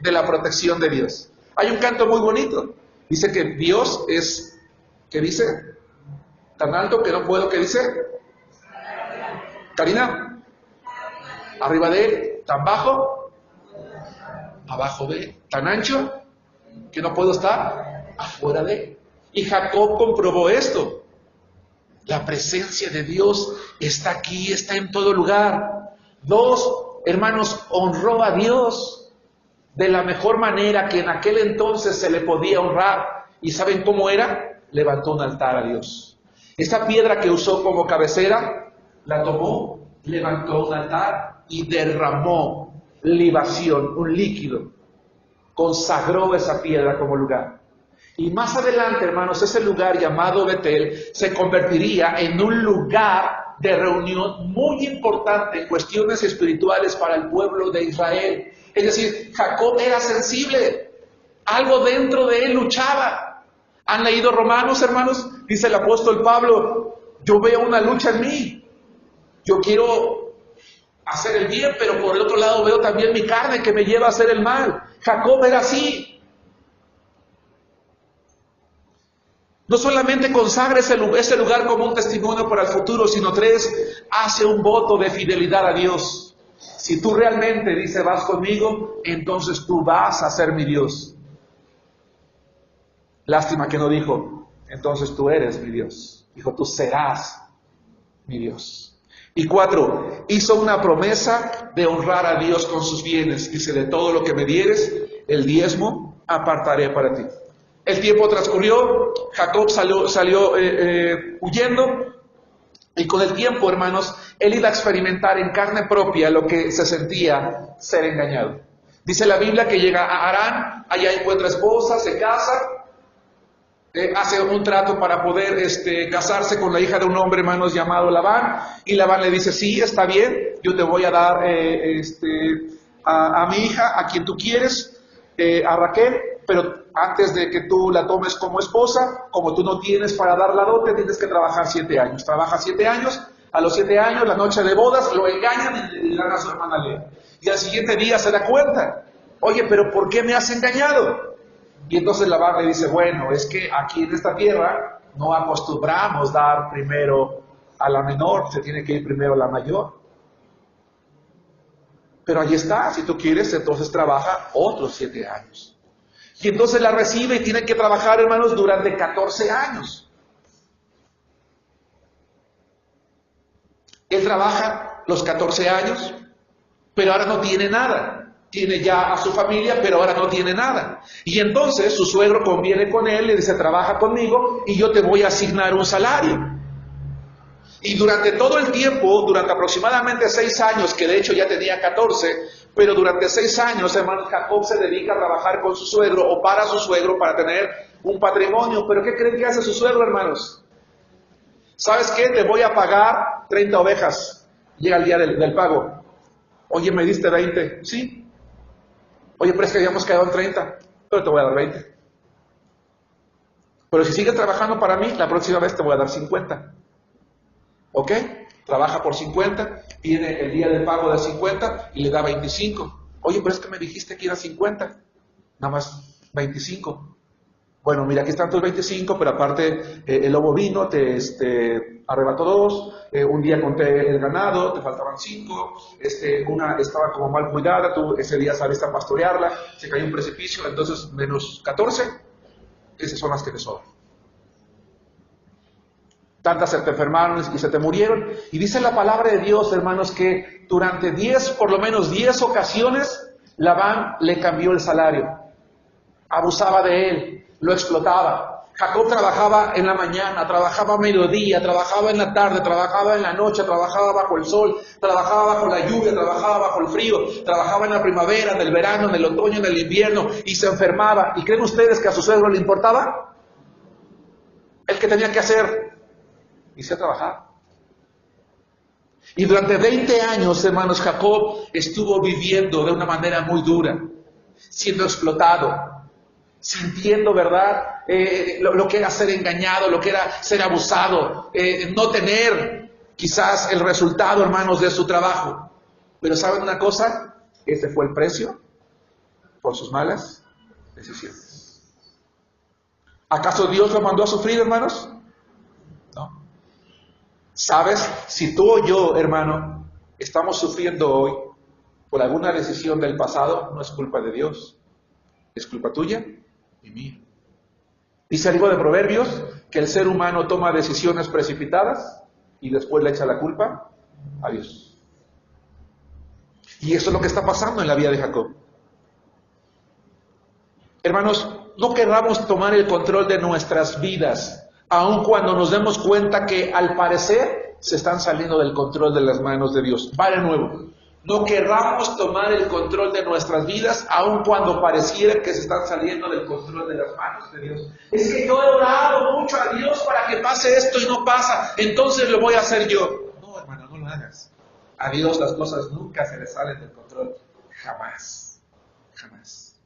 de la protección de Dios. Hay un canto muy bonito. Dice que Dios es, ¿qué dice? Tan alto que no puedo, ¿qué dice? Karina, arriba de él, tan bajo, abajo de él, tan ancho que no puedo estar afuera de él. Y Jacob comprobó esto. La presencia de Dios está aquí, está en todo lugar. 2, hermanos, honró a Dios de la mejor manera que en aquel entonces se le podía honrar. ¿Y saben cómo era? Levantó un altar a Dios. Esa piedra que usó como cabecera, la tomó, levantó un altar y derramó libación, un líquido. Consagró esa piedra como lugar. Y más adelante, hermanos, ese lugar llamado Betel se convertiría en un lugar de reunión muy importante en cuestiones espirituales para el pueblo de Israel. Es decir, Jacob era sensible, algo dentro de él luchaba. ¿Han leído Romanos, hermanos? Dice el apóstol Pablo, yo veo una lucha en mí. Yo quiero hacer el bien, pero por el otro lado veo también mi carne que me lleva a hacer el mal. Jacob era así. No solamente consagra ese lugar como un testimonio para el futuro, sino 3, hace un voto de fidelidad a Dios. Si tú realmente, dice, vas conmigo, entonces tú vas a ser mi Dios. Lástima que no dijo, entonces tú eres mi Dios. Dijo, tú serás mi Dios. Y 4, hizo una promesa de honrar a Dios con sus bienes. Dice, de todo lo que me dieres, el diezmo apartaré para ti. El tiempo transcurrió, Jacob salió huyendo, y con el tiempo, hermanos, él iba a experimentar en carne propia lo que se sentía ser engañado. Dice la Biblia que llega a Harán, allá encuentra esposa, se casa, hace un trato para poder casarse con la hija de un hombre, hermanos, llamado Labán, y Labán le dice, sí, está bien, yo te voy a dar a mi hija, a quien tú quieres, a Raquel, pero antes de que tú la tomes como esposa, como tú no tienes para dar la dote, tienes que trabajar 7 años. Trabaja 7 años, a los 7 años, la noche de bodas, lo engañan y le dan a su hermana Lea. Y al siguiente día se da cuenta, oye, pero ¿por qué me has engañado? Y entonces Labán le dice, bueno, es que aquí en esta tierra no acostumbramos dar primero a la menor, se tiene que ir primero a la mayor. Pero ahí está, si tú quieres, entonces trabaja otros 7 años. Y entonces la recibe y tiene que trabajar, hermanos, durante 14 años. Él trabaja los 14 años, pero ahora no tiene nada. Tiene ya a su familia, pero ahora no tiene nada. Y entonces su suegro conviene con él, le dice, trabaja conmigo y yo te voy a asignar un salario. Y durante todo el tiempo, durante aproximadamente 6 años, que de hecho ya tenía 14, pero durante 6 años, hermanos, Jacob se dedica a trabajar con su suegro o para su suegro para tener un patrimonio. ¿Pero qué creen que hace su suegro, hermanos? ¿Sabes qué? Te voy a pagar 30 ovejas. Llega el día del pago. Oye, ¿me diste 20? Sí. Oye, pero es que habíamos quedado en 30, pero te voy a dar 20. Pero si sigues trabajando para mí, la próxima vez te voy a dar 50. ¿Ok? Trabaja por 50, viene el día del pago de 50 y le da 25. Oye, pero es que me dijiste que era 50, nada más 25. Bueno, mira, aquí están tus 25, pero aparte el lobo vino, te arrebató 2, un día conté el ganado, te faltaban 5, una estaba como mal cuidada, tú ese día saliste a pastorearla, se cayó un precipicio, entonces menos 14, esas son las que te sobran. Tantas se te enfermaron y se te murieron. Y dice la palabra de Dios, hermanos, que durante 10, por lo menos 10 ocasiones, Labán le cambió el salario. Abusaba de él, lo explotaba. Jacob trabajaba en la mañana, trabajaba a mediodía, trabajaba en la tarde, trabajaba en la noche, trabajaba bajo el sol, trabajaba bajo la lluvia, trabajaba bajo el frío, trabajaba en la primavera, en el verano, en el otoño, en el invierno, y se enfermaba. ¿Y creen ustedes que a su suegro le importaba? ¿El que tenía que hacer? Irse a trabajar. Y durante 20 años, hermanos, Jacob estuvo viviendo de una manera muy dura, siendo explotado, sintiendo, ¿verdad? Lo que era ser engañado, lo que era ser abusado, no tener quizás el resultado, hermanos, de su trabajo. Pero ¿saben una cosa? Ese fue el precio por sus malas decisiones. ¿Acaso Dios lo mandó a sufrir, hermanos? No. ¿Sabes? Si tú o yo, hermano, estamos sufriendo hoy por alguna decisión del pasado, no es culpa de Dios, es culpa tuya y mía. Dice el libro de Proverbios que el ser humano toma decisiones precipitadas y después le echa la culpa a Dios. Y eso es lo que está pasando en la vida de Jacob. Hermanos, no querramos tomar el control de nuestras vidas, aun cuando nos demos cuenta que al parecer se están saliendo del control de las manos de Dios. Va de nuevo. No querramos tomar el control de nuestras vidas, aun cuando pareciera que se están saliendo del control de las manos de Dios. Es que yo he orado mucho a Dios para que pase esto y no pasa, entonces lo voy a hacer yo. No, hermano, no lo hagas. A Dios las cosas nunca se le salen del control. Jamás. Jamás.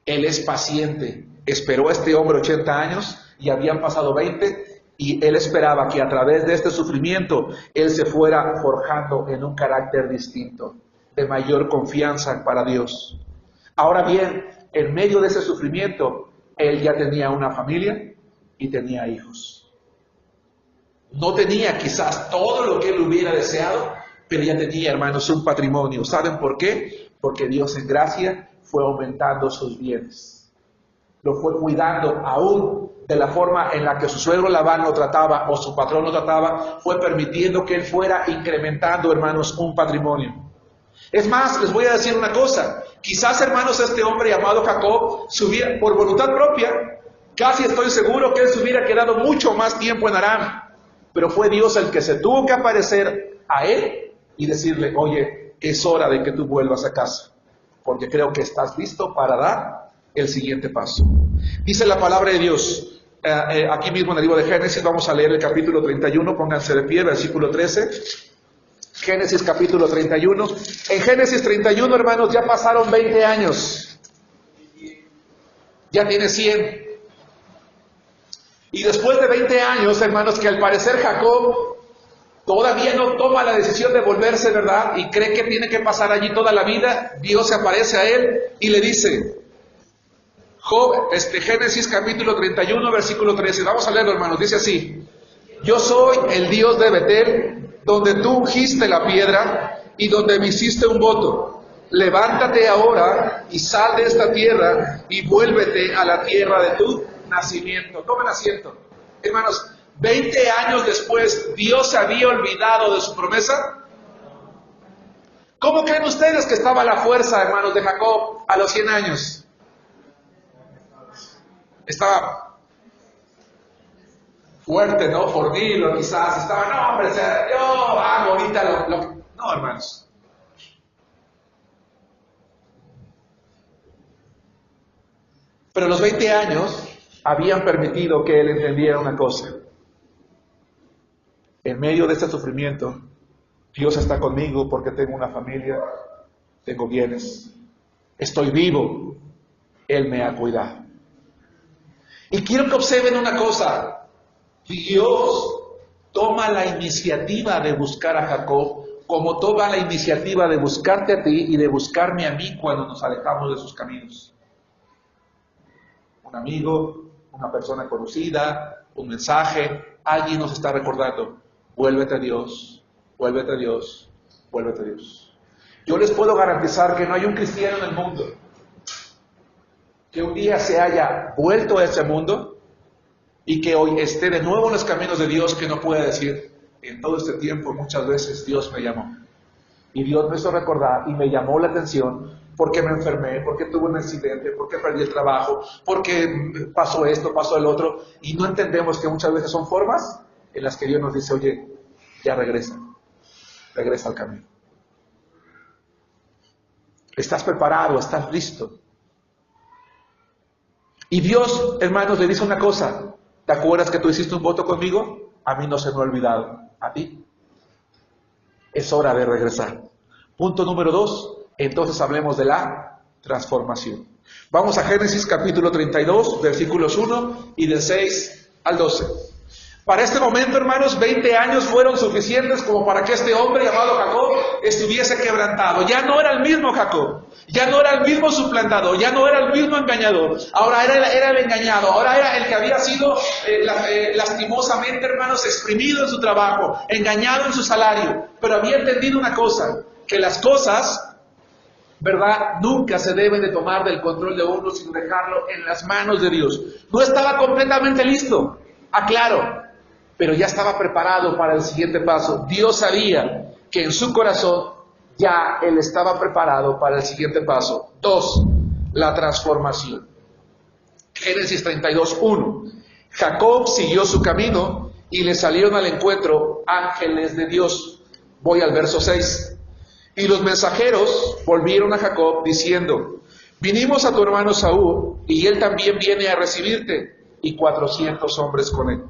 Él es paciente. Esperó a este hombre 80 años y habían pasado 20 y él esperaba que a través de este sufrimiento él se fuera forjando en un carácter distinto, de mayor confianza para Dios. Ahora bien, en medio de ese sufrimiento, él ya tenía una familia y tenía hijos. No tenía quizás todo lo que él hubiera deseado, pero ya tenía, hermanos, un patrimonio. ¿Saben por qué? Porque Dios en gracia fue aumentando sus bienes. Lo fue cuidando aún de la forma en la que su suegro Labán lo trataba o su patrón lo trataba, fue permitiendo que él fuera incrementando, hermanos, un patrimonio. Es más, les voy a decir una cosa, quizás, hermanos, este hombre llamado Jacob, por voluntad propia, casi estoy seguro que él se hubiera quedado mucho más tiempo en Aram, pero fue Dios el que se tuvo que aparecer a él y decirle, oye, es hora de que tú vuelvas a casa, porque creo que estás listo para dar el siguiente paso. Dice la palabra de Dios, aquí mismo en el libro de Génesis, vamos a leer el capítulo 31, pónganse de pie, versículo 13. Génesis capítulo 31. En Génesis 31, hermanos, ya pasaron 20 años. Ya tiene 100. Y después de 20 años, hermanos, que al parecer Jacob todavía no toma la decisión de volverse, ¿verdad? Y cree que tiene que pasar allí toda la vida. Dios se aparece a él y le dice, Génesis capítulo 31, versículo 13. Vamos a leerlo, hermanos. Dice así: yo soy el Dios de Betel, donde tú ungiste la piedra y donde me hiciste un voto. Levántate ahora y sal de esta tierra y vuélvete a la tierra de tu nacimiento. Tomen asiento. Hermanos, 20 años después, ¿Dios se había olvidado de su promesa? ¿Cómo creen ustedes que estaba la fuerza, hermanos, de Jacob a los 100 años? Estaba fuerte, ¿no? Fornido, quizás. Estaba, no, hombre, yo hago ahorita lo que... No, hermanos. Pero los 20 años habían permitido que él entendiera una cosa. En medio de este sufrimiento, Dios está conmigo porque tengo una familia, tengo bienes, estoy vivo, Él me ha cuidado. Y quiero que observen una cosa, Dios toma la iniciativa de buscar a Jacob, como toma la iniciativa de buscarte a ti y de buscarme a mí cuando nos alejamos de sus caminos. Un amigo, una persona conocida, un mensaje, alguien nos está recordando, vuélvete a Dios, vuélvete a Dios, vuélvete a Dios. Yo les puedo garantizar que no hay un cristiano en el mundo que un día se haya vuelto a ese mundo y que hoy esté de nuevo en los caminos de Dios, que no pueda decir, en todo este tiempo muchas veces Dios me llamó. Y Dios me hizo recordar y me llamó la atención porque me enfermé, porque tuve un accidente, porque perdí el trabajo, porque pasó esto, pasó el otro. Y no entendemos que muchas veces son formas en las que Dios nos dice, oye, ya regresa al camino. Estás preparado, estás listo. Y Dios, hermanos, le dice una cosa, ¿te acuerdas que tú hiciste un voto conmigo? A mí no se me ha olvidado, a ti. Es hora de regresar. Punto número 2, entonces hablemos de la transformación. Vamos a Génesis capítulo 32, versículos 1 y del 6 al 12. Para este momento, hermanos, 20 años fueron suficientes como para que este hombre llamado Jacob estuviese quebrantado. Ya no era el mismo Jacob, ya no era el mismo suplantador, ya no era el mismo engañador. Ahora era el engañado, ahora era el que había sido lastimosamente, hermanos, exprimido en su trabajo, engañado en su salario. Pero había entendido una cosa, que las cosas, ¿verdad?, nunca se deben de tomar del control de uno, sino dejarlo en las manos de Dios. No estaba completamente listo, aclaro, pero ya estaba preparado para el siguiente paso. Dios sabía que en su corazón ya él estaba preparado para el siguiente paso. 2, la transformación. Génesis 32, 1. Jacob siguió su camino y le salieron al encuentro ángeles de Dios. Voy al verso 6. Y los mensajeros volvieron a Jacob diciendo, vinimos a tu hermano Saúl y él también viene a recibirte, y 400 hombres con él.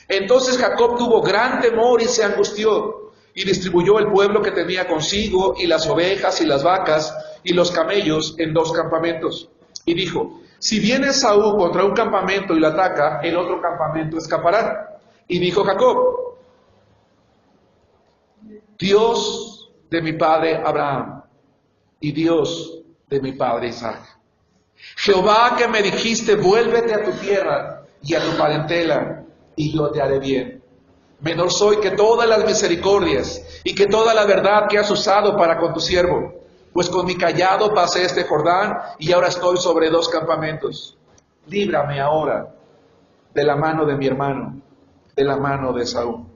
Entonces Jacob tuvo gran temor y se angustió, y distribuyó el pueblo que tenía consigo, y las ovejas y las vacas y los camellos en 2 campamentos. Y dijo, si viene Saúl contra un campamento y lo ataca, el otro campamento escapará. Y dijo Jacob, Dios de mi padre Abraham y Dios de mi padre Isaac, Jehová que me dijiste, vuélvete a tu tierra y a tu parentela, y yo te haré bien. Menor soy que todas las misericordias y que toda la verdad que has usado para con tu siervo, pues con mi cayado pasé este Jordán y ahora estoy sobre 2 campamentos. Líbrame ahora de la mano de mi hermano, de la mano de Saúl,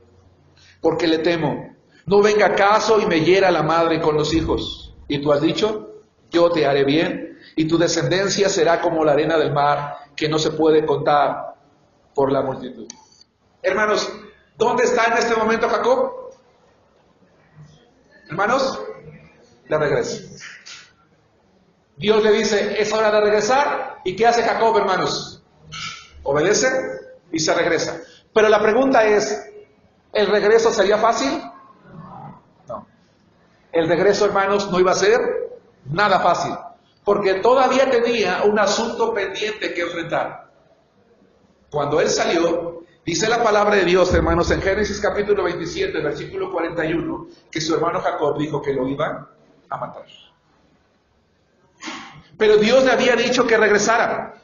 porque le temo, no venga acaso y me hiera la madre con los hijos. Y tú has dicho, yo te haré bien, y tu descendencia será como la arena del mar, que no se puede contar por la multitud. Hermanos, ¿dónde está en este momento Jacob? Hermanos, le regreso. Dios le dice, es hora de regresar. ¿Y qué hace Jacob, hermanos? Obedece y se regresa. Pero la pregunta es, ¿el regreso sería fácil? No. El regreso, hermanos, no iba a ser nada fácil, porque todavía tenía un asunto pendiente que enfrentar. Cuando él salió, dice la palabra de Dios, hermanos, en Génesis capítulo 27, versículo 41, que su hermano Jacob dijo que lo iban a matar. Pero Dios le había dicho que regresara.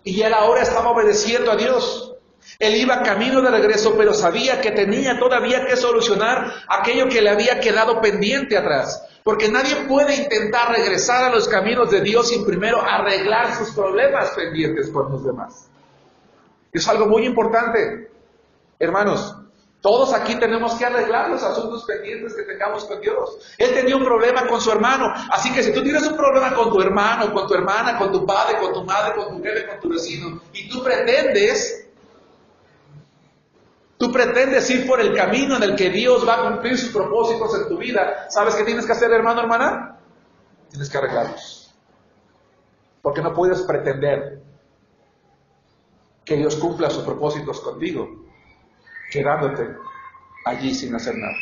Y él ahora estaba obedeciendo a Dios. Él iba camino de regreso, pero sabía que tenía todavía que solucionar aquello que le había quedado pendiente atrás. Porque nadie puede intentar regresar a los caminos de Dios sin primero arreglar sus problemas pendientes con los demás. Es algo muy importante, hermanos. Todos aquí tenemos que arreglar los asuntos pendientes que tengamos con Dios. Él tenía un problema con su hermano. Así que si tú tienes un problema con tu hermano, con tu hermana, con tu padre, con tu madre, con tu jefe, con tu vecino, y tú pretendes ir por el camino en el que Dios va a cumplir sus propósitos en tu vida, ¿sabes qué tienes que hacer, hermano, hermana? Tienes que arreglarlos. Porque no puedes pretender que Dios cumpla sus propósitos contigo quedándote allí sin hacer nada.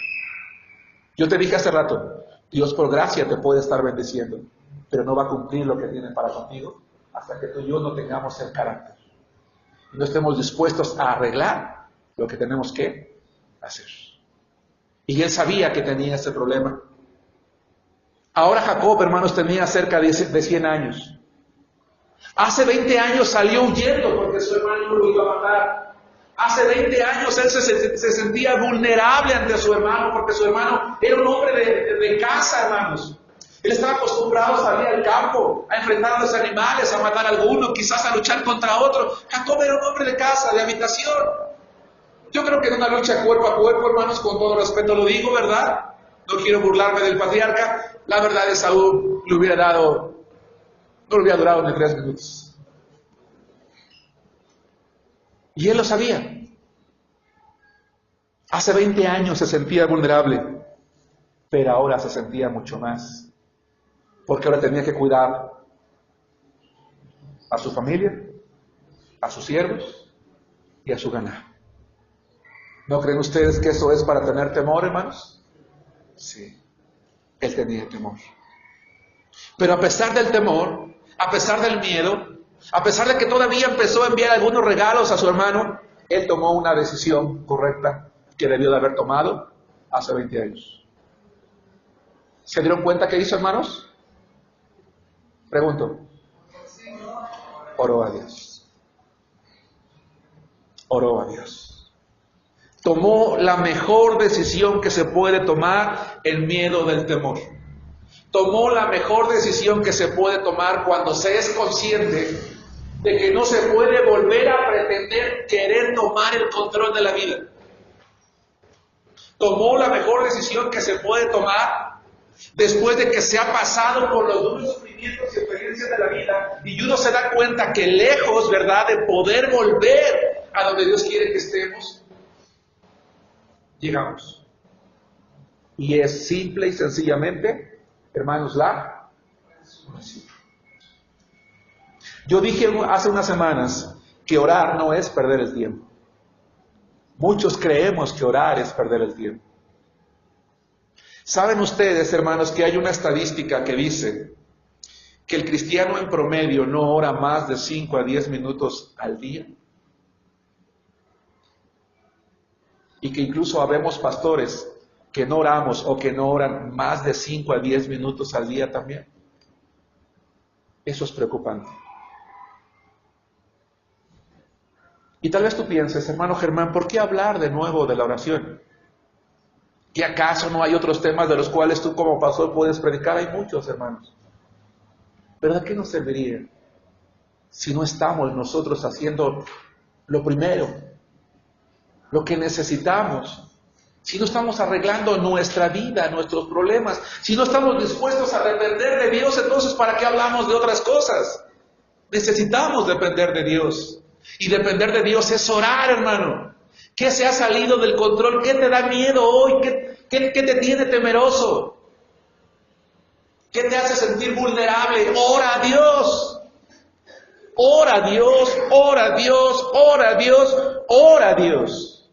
Yo te dije hace rato, Dios por gracia te puede estar bendiciendo, pero no va a cumplir lo que tiene para contigo hasta que tú y yo no tengamos el carácter y no estemos dispuestos a arreglar lo que tenemos que hacer. Y él sabía que tenía ese problema. Ahora Jacob, hermanos, tenía cerca de 100 años. Hace 20 años salió huyendo porque su hermano lo iba a matar. Hace 20 años él se sentía vulnerable ante su hermano, porque su hermano era un hombre de casa, hermanos. Él estaba acostumbrado a salir al campo, a enfrentar a los animales, a matar a alguno, quizás a luchar contra otro. Jacob era un hombre de casa, de habitación. Yo creo que en una lucha cuerpo a cuerpo, hermanos, con todo respeto lo digo, ¿verdad? No quiero burlarme del patriarca. La verdad es Saúl no le hubiera durado ni 3 minutos. Y él lo sabía. Hace 20 años se sentía vulnerable, pero ahora se sentía mucho más. Porque ahora tenía que cuidar a su familia, a sus siervos y a su ganado. ¿No creen ustedes que eso es para tener temor, hermanos? Sí, él tenía temor. Pero a pesar del temor, a pesar del miedo, a pesar de que todavía empezó a enviar algunos regalos a su hermano, él tomó una decisión correcta que debió de haber tomado hace 20 años. ¿Se dieron cuenta qué hizo, hermanos? Pregunto. Oró a Dios. Oró a Dios. Tomó la mejor decisión que se puede tomar en medio del temor. Tomó la mejor decisión que se puede tomar cuando se es consciente de que no se puede volver a pretender querer tomar el control de la vida. Tomó la mejor decisión que se puede tomar después de que se ha pasado por los duros sufrimientos y experiencias de la vida y uno se da cuenta que lejos, ¿verdad?, de poder volver a donde Dios quiere que estemos, llegamos. Y es simple y sencillamente, hermanos, la oración. Yo dije hace unas semanas que orar no es perder el tiempo. Muchos creemos que orar es perder el tiempo. ¿Saben ustedes, hermanos, que hay una estadística que dice que el cristiano en promedio no ora más de 5 a 10 minutos al día? Y que incluso habemos pastores que no oramos o que no oran más de 5 a 10 minutos al día también. Eso es preocupante. Y tal vez tú pienses, hermano Germán, ¿por qué hablar de nuevo de la oración? ¿Que acaso no hay otros temas de los cuales tú como pastor puedes predicar? Hay muchos, hermanos. ¿Pero de qué nos serviría si no estamos nosotros haciendo lo primero, lo que necesitamos? Si no estamos arreglando nuestra vida, nuestros problemas, si no estamos dispuestos a depender de Dios, entonces ¿para qué hablamos de otras cosas? Necesitamos depender de Dios. Y depender de Dios es orar, hermano. ¿Qué se ha salido del control? ¿Qué te da miedo hoy? ¿Qué te tiene temeroso? ¿Qué te hace sentir vulnerable? Ora a Dios. Ora a Dios, ora a Dios, ora a Dios, ora a Dios.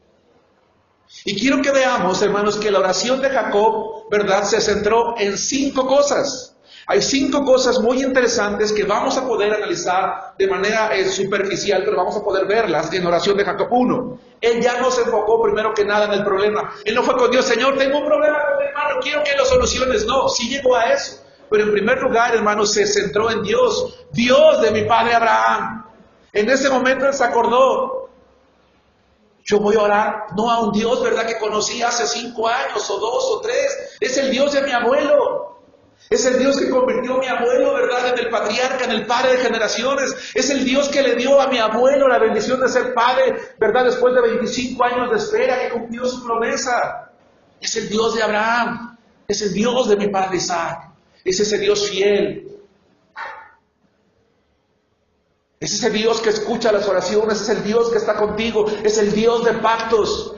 Y quiero que veamos, hermanos, que la oración de Jacob, ¿verdad?, se centró en 5 cosas. Hay 5 cosas muy interesantes que vamos a poder analizar de manera superficial, pero vamos a poder verlas en oración de Jacob. 1, él ya no se enfocó primero que nada en el problema. Él no fue con Dios, Señor, tengo un problema con mi hermano, quiero que lo soluciones. No, sí llegó a eso. Pero en primer lugar, hermanos, se centró en Dios, Dios de mi padre Abraham. En ese momento él se acordó, yo voy a orar no a un Dios, ¿verdad?, que conocí hace 5 años, o 2, o 3. Es el Dios de mi abuelo. Es el Dios que convirtió a mi abuelo, ¿verdad?, en el patriarca, en el padre de generaciones. Es el Dios que le dio a mi abuelo la bendición de ser padre, ¿verdad?, después de 25 años de espera, que cumplió su promesa. Es el Dios de Abraham. Es el Dios de mi padre Isaac. Es ese Dios fiel. Es ese Dios que escucha las oraciones. Es el Dios que está contigo. Es el Dios de pactos.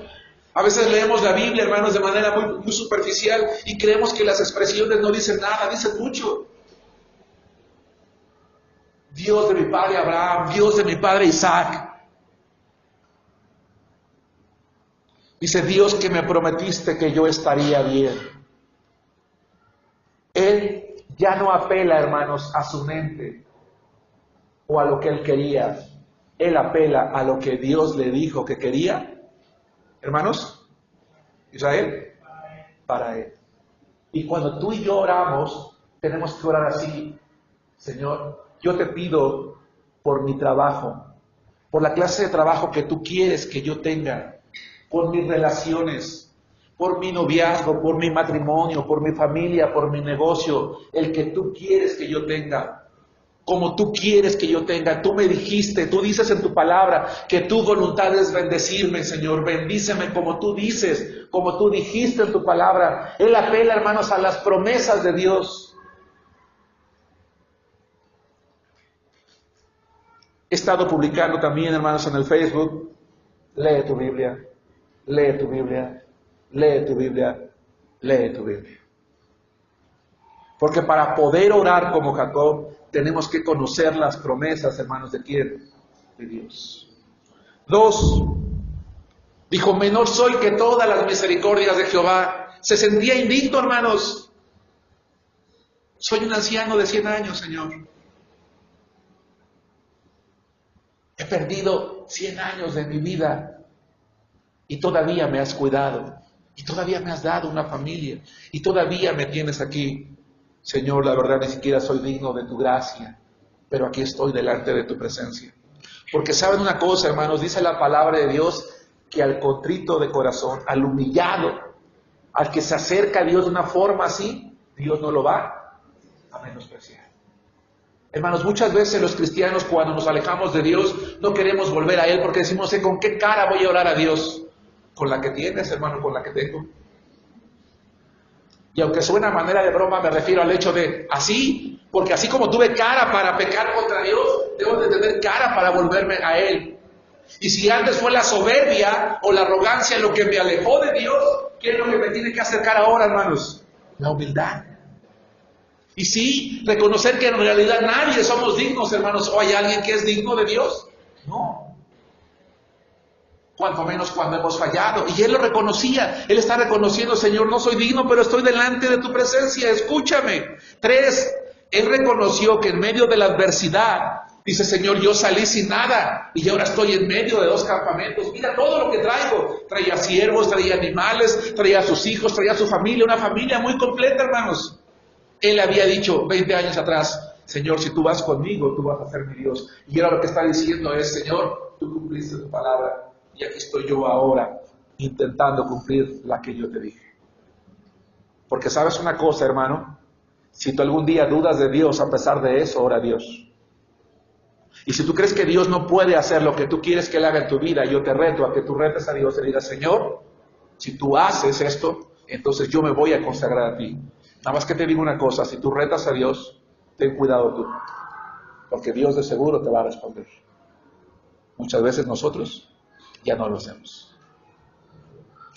A veces leemos la Biblia, hermanos, de manera muy superficial y creemos que las expresiones no dicen nada, dicen mucho. Dios de mi padre Abraham, Dios de mi padre Isaac. Dice, Dios que me prometiste que yo estaría bien. Él ya no apela, hermanos, a su mente o a lo que él quería. Él apela a lo que Dios le dijo que quería. Hermanos, Israel, para él. Y cuando tú y yo oramos, tenemos que orar así. Señor, yo te pido por mi trabajo, por la clase de trabajo que tú quieres que yo tenga, por mis relaciones, por mi noviazgo, por mi matrimonio, por mi familia, por mi negocio, el que tú quieres que yo tenga. Como tú quieres que yo tenga. Tú me dijiste, tú dices en tu palabra que tu voluntad es bendecirme, Señor. Bendíceme como tú dices, como tú dijiste en tu palabra. Él apela, hermanos, a las promesas de Dios. He estado publicando también, hermanos, en el Facebook. Lee tu Biblia, lee tu Biblia, lee tu Biblia, lee tu Biblia. Porque para poder orar como Jacob, tenemos que conocer las promesas, hermanos, ¿de quién? De Dios. 2, dijo, menor soy que todas las misericordias de Jehová. Se sentía indigno, hermanos. Soy un anciano de 100 años, Señor. He perdido 100 años de mi vida y todavía me has cuidado. Y todavía me has dado una familia. Y todavía me tienes aquí. Señor, la verdad ni siquiera soy digno de tu gracia, pero aquí estoy delante de tu presencia. Porque saben una cosa, hermanos, dice la palabra de Dios, que al contrito de corazón, al humillado, al que se acerca a Dios de una forma así, Dios no lo va a menospreciar. Hermanos, muchas veces los cristianos cuando nos alejamos de Dios no queremos volver a Él porque decimos, ¿con qué cara voy a orar a Dios? Con la que tienes, hermano, con la que tengo. Y aunque suena a manera de broma, me refiero al hecho de así, porque así como tuve cara para pecar contra Dios, debo de tener cara para volverme a Él. Y si antes fue la soberbia o la arrogancia lo que me alejó de Dios, ¿qué es lo que me tiene que acercar ahora, hermanos? La humildad. Y sí, reconocer que en realidad nadie somos dignos, hermanos. ¿O hay alguien que es digno de Dios? No. Cuanto menos cuando hemos fallado. Y él lo reconocía. Él está reconociendo, Señor, no soy digno, pero estoy delante de tu presencia. Escúchame. 3, él reconoció que en medio de la adversidad, dice, Señor, yo salí sin nada y ahora estoy en medio de 2 campamentos. Mira todo lo que traigo. Traía siervos, traía animales, traía a sus hijos, traía a su familia. Una familia muy completa, hermanos. Él había dicho 20 años atrás, Señor, si tú vas conmigo, tú vas a ser mi Dios. Y ahora lo que está diciendo es, Señor, tú cumpliste tu palabra. Y aquí estoy yo ahora, intentando cumplir la que yo te dije. Porque sabes una cosa, hermano, si tú algún día dudas de Dios, a pesar de eso, ora a Dios. Y si tú crees que Dios no puede hacer lo que tú quieres que Él haga en tu vida, yo te reto a que tú retes a Dios y digas, Señor, si tú haces esto, entonces yo me voy a consagrar a ti. Nada más que te digo una cosa, si tú retas a Dios, ten cuidado tú, porque Dios de seguro te va a responder. Muchas veces nosotros ya no lo hacemos.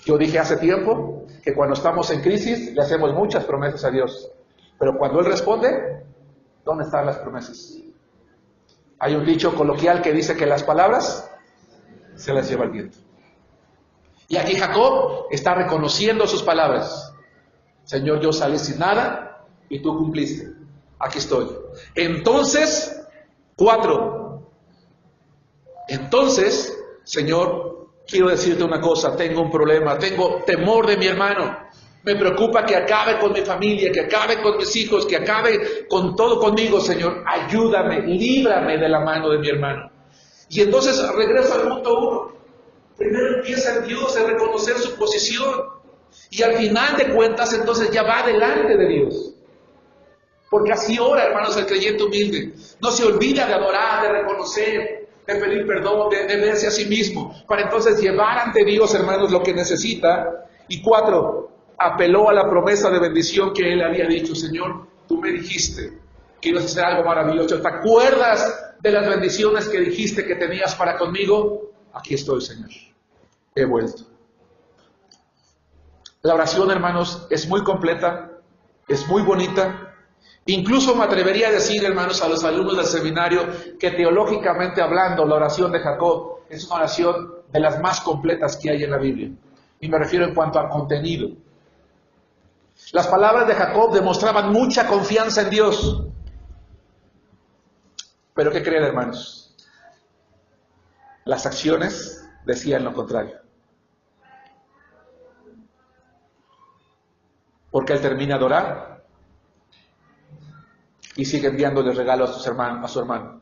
Yo dije hace tiempo que cuando estamos en crisis le hacemos muchas promesas a Dios Pero cuando Él responde, ¿dónde están las promesas? Hay un dicho coloquial que dice que las palabras se las lleva el viento. Y aquí Jacob está reconociendo sus palabras. Señor, yo salí sin nada y tú cumpliste. Aquí estoy. Entonces, 4. Entonces, Señor, quiero decirte una cosa. Tengo un problema. Tengo temor de mi hermano. Me preocupa que acabe con mi familia, que acabe con mis hijos, que acabe con todo conmigo, Señor. Ayúdame, líbrame de la mano de mi hermano. Y entonces regreso al punto 1. Primero empieza en Dios a reconocer su posición. Y al final de cuentas, entonces ya va delante de Dios. Porque así ora, hermanos, el creyente humilde. No se olvida de adorar, de reconocer, de pedir perdón, de verse a sí mismo. Para entonces llevar ante Dios, hermanos, lo que necesita. Y 4, apeló a la promesa de bendición que él había dicho. Señor, tú me dijiste que ibas a hacer algo maravilloso. ¿Te acuerdas de las bendiciones que dijiste que tenías para conmigo? Aquí estoy, Señor. He vuelto. La oración, hermanos, es muy completa, es muy bonita. Incluso me atrevería a decir, hermanos, a los alumnos del seminario, que teológicamente hablando, la oración de Jacob es una oración de las más completas que hay en la Biblia. Y me refiero en cuanto al contenido. Las palabras de Jacob demostraban mucha confianza en Dios. Pero ¿qué creen, hermanos? Las acciones decían lo contrario. Porque él termina de orar y sigue enviándole regalos a su hermano,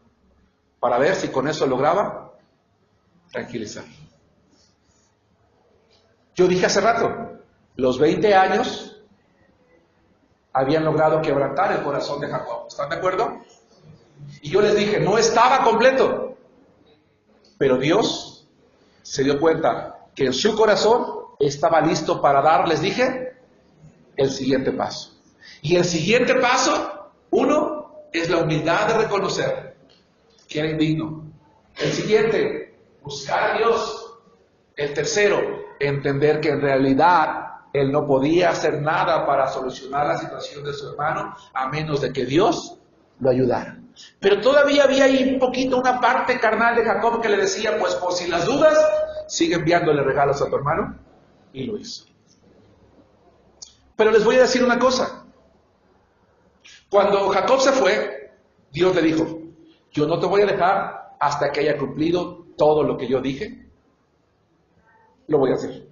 para ver si con eso lograba tranquilizar. Yo dije hace rato, los 20 años habían logrado quebrantar el corazón de Jacob. ¿Están de acuerdo? Y yo les dije, no estaba completo, pero Dios se dio cuenta que en su corazón estaba listo para dar, les dije, el siguiente paso. Y el siguiente paso, 1, es la humildad de reconocer que era indigno. El siguiente, buscar a Dios. El tercero, entender que en realidad él no podía hacer nada para solucionar la situación de su hermano a menos de que Dios lo ayudara. Pero todavía había ahí un poquito una parte carnal de Jacob que le decía, pues por si las dudas, sigue enviándole regalos a tu hermano. Y lo hizo. Pero les voy a decir una cosa. Cuando Jacob se fue, Dios le dijo, yo no te voy a dejar hasta que haya cumplido todo lo que yo dije. Lo voy a hacer.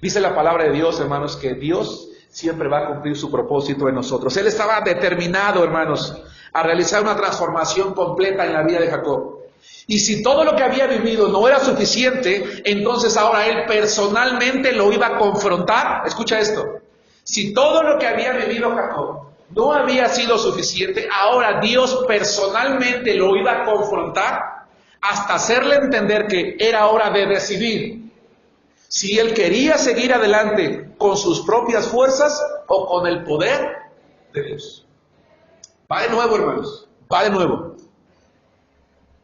Dice la palabra de Dios, hermanos, que Dios siempre va a cumplir su propósito en nosotros. Él estaba determinado, hermanos, a realizar una transformación completa en la vida de Jacob. Y si todo lo que había vivido no era suficiente, entonces ahora él personalmente lo iba a confrontar. Escucha esto. Si todo lo que había vivido Jacob no había sido suficiente, ahora Dios personalmente lo iba a confrontar hasta hacerle entender que era hora de decidir si él quería seguir adelante con sus propias fuerzas o con el poder de Dios. Va de nuevo, hermanos, va de nuevo.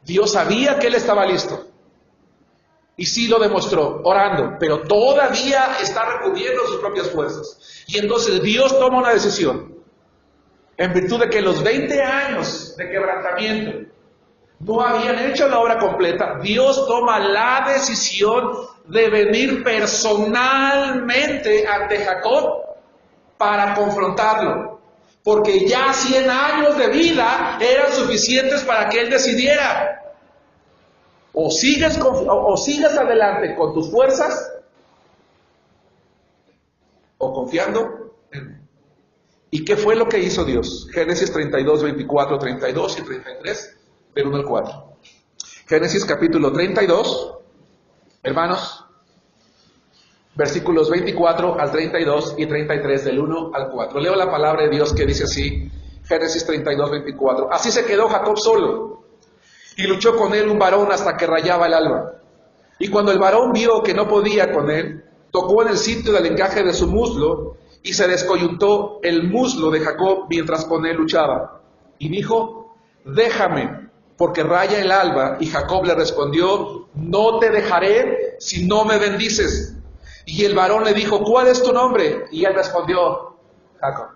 Dios sabía que él estaba listo. Y sí lo demostró, orando, pero todavía está recurriendo a sus propias fuerzas. Y entonces Dios toma una decisión. En virtud de que los 20 años de quebrantamiento no habían hecho la obra completa, Dios toma la decisión de venir personalmente ante Jacob para confrontarlo. Porque ya 100 años de vida eran suficientes para que él decidiera. O sigues adelante con tus fuerzas, o confiando en mí. ¿Y qué fue lo que hizo Dios? Génesis 32, 24, 32 y 33, del 1 al 4. Génesis capítulo 32, hermanos, versículos 24 al 32 y 33, del 1 al 4. Leo la palabra de Dios que dice así, Génesis 32, 24. Así se quedó Jacob solo, y luchó con él un varón hasta que rayaba el alba. Y cuando el varón vio que no podía con él, tocó en el sitio del encaje de su muslo, y se descoyuntó el muslo de Jacob mientras con él luchaba. Y dijo, déjame, porque raya el alba. Y Jacob le respondió, no te dejaré si no me bendices. Y el varón le dijo, ¿cuál es tu nombre? Y él respondió, Jacob.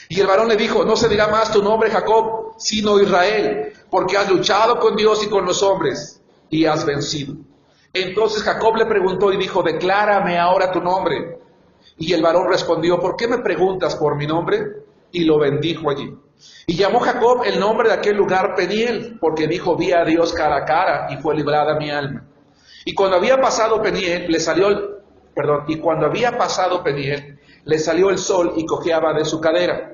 Y el varón le dijo, no se dirá más tu nombre Jacob, sino Israel, porque has luchado con Dios y con los hombres, y has vencido. Entonces Jacob le preguntó y dijo, declárame ahora tu nombre. Y el varón respondió, ¿por qué me preguntas por mi nombre? Y lo bendijo allí. Y llamó Jacob el nombre de aquel lugar Peniel, porque dijo, vi a Dios cara a cara, y fue librada mi alma. Y cuando había pasado Peniel, le salió el sol y cojeaba de su cadera.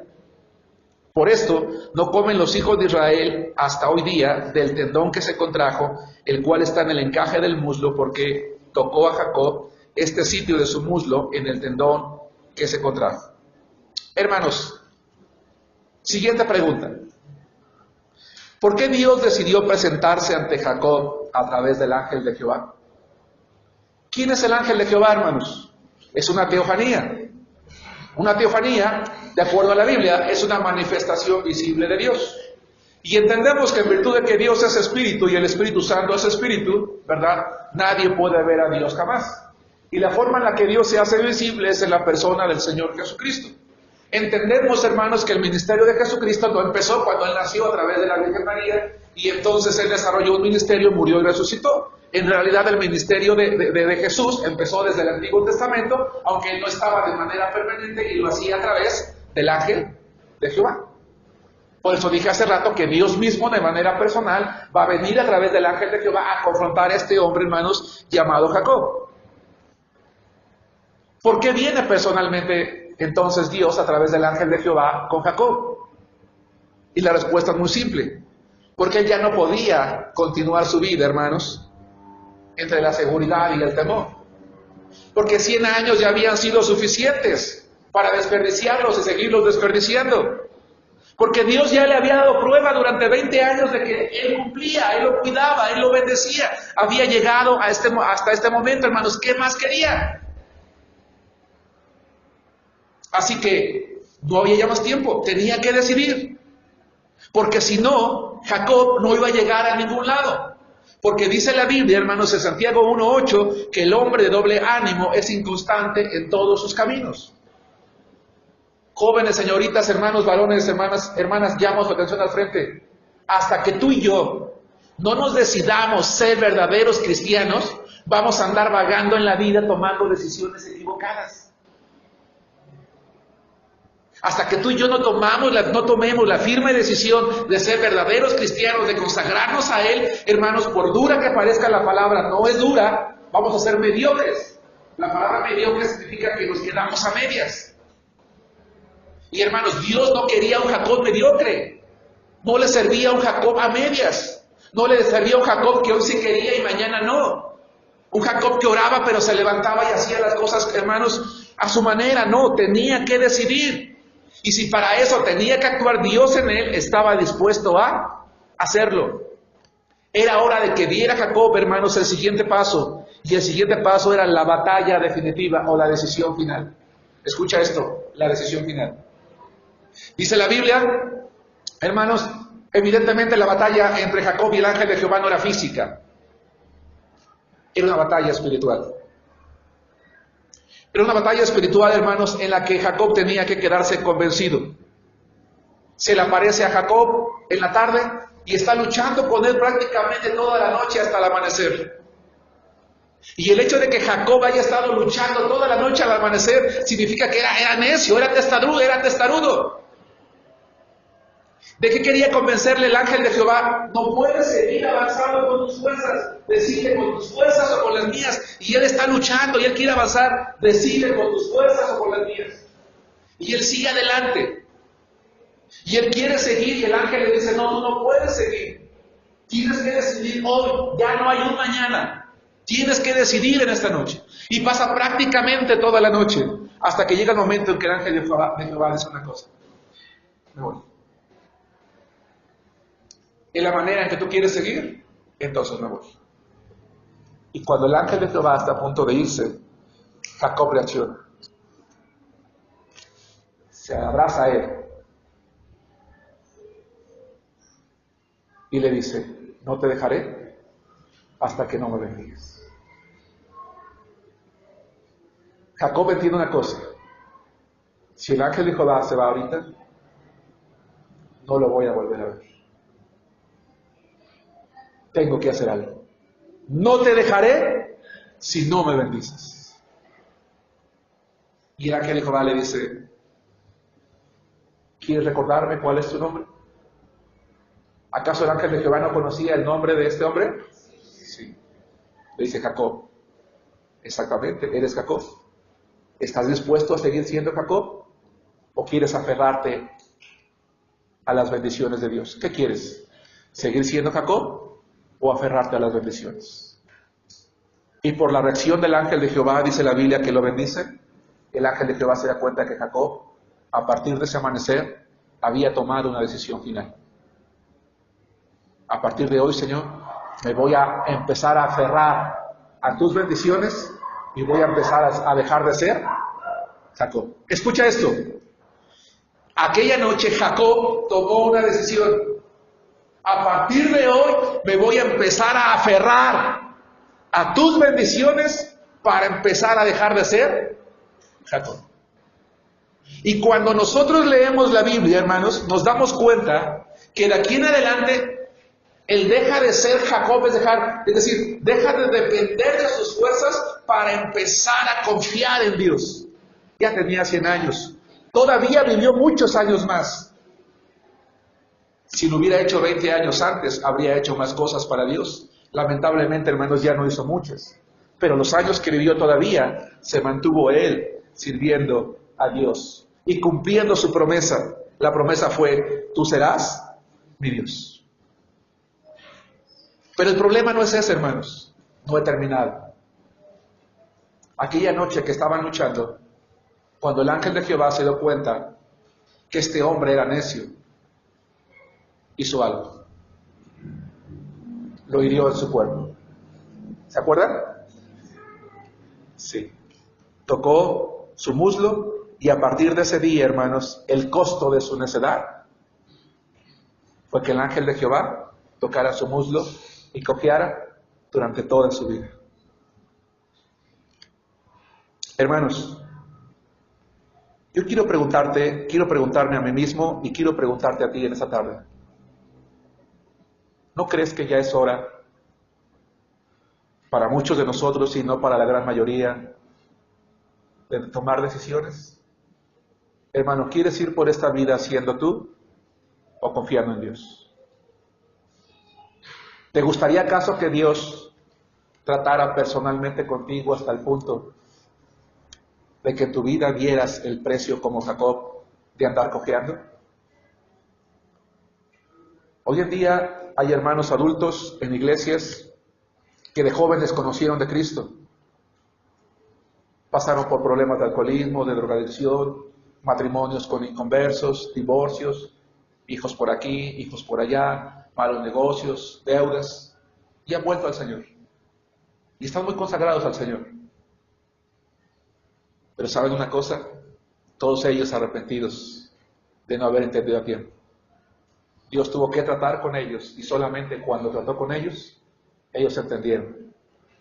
Por esto no comen los hijos de Israel hasta hoy día del tendón que se contrajo, el cual está en el encaje del muslo, porque tocó a Jacob este sitio de su muslo en el tendón que se contrajo. Hermanos, siguiente pregunta. ¿Por qué Dios decidió presentarse ante Jacob a través del ángel de Jehová? ¿Quién es el ángel de Jehová, hermanos? Es una teofanía. Una teofanía, de acuerdo a la Biblia, es una manifestación visible de Dios. Y entendemos que en virtud de que Dios es espíritu y el Espíritu Santo es espíritu, ¿verdad? Nadie puede ver a Dios jamás. Y la forma en la que Dios se hace visible es en la persona del Señor Jesucristo. Entendemos, hermanos, que el ministerio de Jesucristo no empezó cuando Él nació a través de la Virgen María y entonces Él desarrolló un ministerio, murió y resucitó. En realidad el ministerio de Jesús empezó desde el Antiguo Testamento, aunque Él no estaba de manera permanente y lo hacía a través del ángel de Jehová. Por eso dije hace rato que Dios mismo de manera personal va a venir a través del ángel de Jehová a confrontar a este hombre, hermanos, llamado Jacob. ¿Por qué viene personalmente entonces Dios a través del ángel de Jehová con Jacob? Y la respuesta es muy simple. Porque él ya no podía continuar su vida, hermanos, entre la seguridad y el temor. Porque 100 años ya habían sido suficientes para desperdiciarlos y seguirlos desperdiciando. Porque Dios ya le había dado prueba durante 20 años de que Él cumplía, Él lo cuidaba, Él lo bendecía. Había llegado hasta este momento, hermanos. ¿Qué más quería? Así que no había ya más tiempo, tenía que decidir. Porque si no, Jacob no iba a llegar a ningún lado. Porque dice la Biblia, hermanos, en Santiago 1:8, que el hombre de doble ánimo es inconstante en todos sus caminos. Jóvenes, señoritas, hermanos, varones, hermanas, llamo su atención al frente. Hasta que tú y yo no nos decidamos ser verdaderos cristianos, vamos a andar vagando en la vida tomando decisiones equivocadas. Hasta que tú y yo no tomemos la firme decisión de ser verdaderos cristianos, de consagrarnos a Él, hermanos, por dura que parezca la palabra, no es dura, vamos a ser mediocres. La palabra mediocre significa que nos quedamos a medias. Y hermanos, Dios no quería un Jacob mediocre. No le servía un Jacob a medias. No le servía un Jacob que hoy sí quería y mañana no. Un Jacob que oraba pero se levantaba y hacía las cosas, hermanos, a su manera. No, tenía que decidir. Y si para eso tenía que actuar Dios en él, estaba dispuesto a hacerlo. Era hora de que diera Jacob, hermanos, el siguiente paso. Y el siguiente paso era la batalla definitiva o la decisión final. Escucha esto, la decisión final. Dice la Biblia, hermanos, evidentemente la batalla entre Jacob y el ángel de Jehová no era física. Era una batalla espiritual. Era una batalla espiritual, hermanos, en la que Jacob tenía que quedarse convencido. Se le aparece a Jacob en la tarde y está luchando con él prácticamente toda la noche hasta el amanecer. Y el hecho de que Jacob haya estado luchando toda la noche al amanecer significa que era necio, era testarudo. ¿De qué quería convencerle el ángel de Jehová? No puedes seguir avanzando con tus fuerzas. Decide con tus fuerzas o con las mías. Y él está luchando y él quiere avanzar. Decide con tus fuerzas o con las mías. Y él sigue adelante. Y él quiere seguir y el ángel le dice, no, tú no puedes seguir. Tienes que decidir hoy. Ya no hay un mañana. Tienes que decidir en esta noche. Y pasa prácticamente toda la noche. Hasta que llega el momento en que el ángel de Jehová dice una cosa. Me voy. En la manera en que tú quieres seguir, entonces me voy. Y cuando el ángel de Jehová está a punto de irse, Jacob reacciona. Se abraza a él. Y le dice, no te dejaré hasta que no me bendigas. Jacob entiende una cosa. Si el ángel de Jehová se va ahorita, no lo voy a volver a ver. Tengo que hacer algo. No te dejaré si no me bendices. Y el ángel de Jehová le dice, ¿quieres recordarme cuál es tu nombre? ¿Acaso el ángel de Jehová no conocía el nombre de este hombre? Sí. Le dice Jacob. Exactamente, eres Jacob. ¿Estás dispuesto a seguir siendo Jacob? ¿O quieres aferrarte a las bendiciones de Dios? ¿Qué quieres? ¿Seguir siendo Jacob o aferrarte a las bendiciones? Y por la reacción del ángel de Jehová, dice la Biblia que lo bendice, el ángel de Jehová se da cuenta que Jacob, a partir de ese amanecer, había tomado una decisión final. A partir de hoy, Señor, me voy a empezar a aferrar a tus bendiciones y voy a empezar a dejar de ser Jacob. Escucha esto. Aquella noche Jacob tomó una decisión. A partir de hoy me voy a empezar a aferrar a tus bendiciones para empezar a dejar de ser Jacob. Y cuando nosotros leemos la Biblia, hermanos, nos damos cuenta que de aquí en adelante él deja de ser Jacob, es decir, deja de depender de sus fuerzas para empezar a confiar en Dios. Ya tenía 100 años, todavía vivió muchos años más. Si lo hubiera hecho 20 años antes, habría hecho más cosas para Dios. Lamentablemente, hermanos, ya no hizo muchas. Pero los años que vivió todavía, se mantuvo él sirviendo a Dios y cumpliendo su promesa. La promesa fue, tú serás mi Dios. Pero el problema no es ese, hermanos. No he terminado. Aquella noche que estaban luchando, cuando el ángel de Jehová se dio cuenta que este hombre era necio, hizo algo. Lo hirió en su cuerpo. ¿Se acuerdan? Sí. Tocó su muslo y a partir de ese día, hermanos, el costo de su necedad fue que el ángel de Jehová tocara su muslo y cojeara durante toda su vida. Hermanos, yo quiero preguntarme a mí mismo y quiero preguntarte a ti en esta tarde. ¿No crees que ya es hora para muchos de nosotros y no para la gran mayoría de tomar decisiones? Hermano, ¿quieres ir por esta vida siendo tú o confiando en Dios? ¿Te gustaría acaso que Dios tratara personalmente contigo hasta el punto de que en tu vida vieras el precio como Jacob de andar cojeando? Hoy en día hay hermanos adultos en iglesias que de jóvenes conocieron de Cristo. Pasaron por problemas de alcoholismo, de drogadicción, matrimonios con inconversos, divorcios, hijos por aquí, hijos por allá, malos negocios, deudas, y han vuelto al Señor. Y están muy consagrados al Señor. Pero ¿saben una cosa? Todos ellos arrepentidos de no haber entendido a tiempo. Dios tuvo que tratar con ellos y solamente cuando trató con ellos, ellos entendieron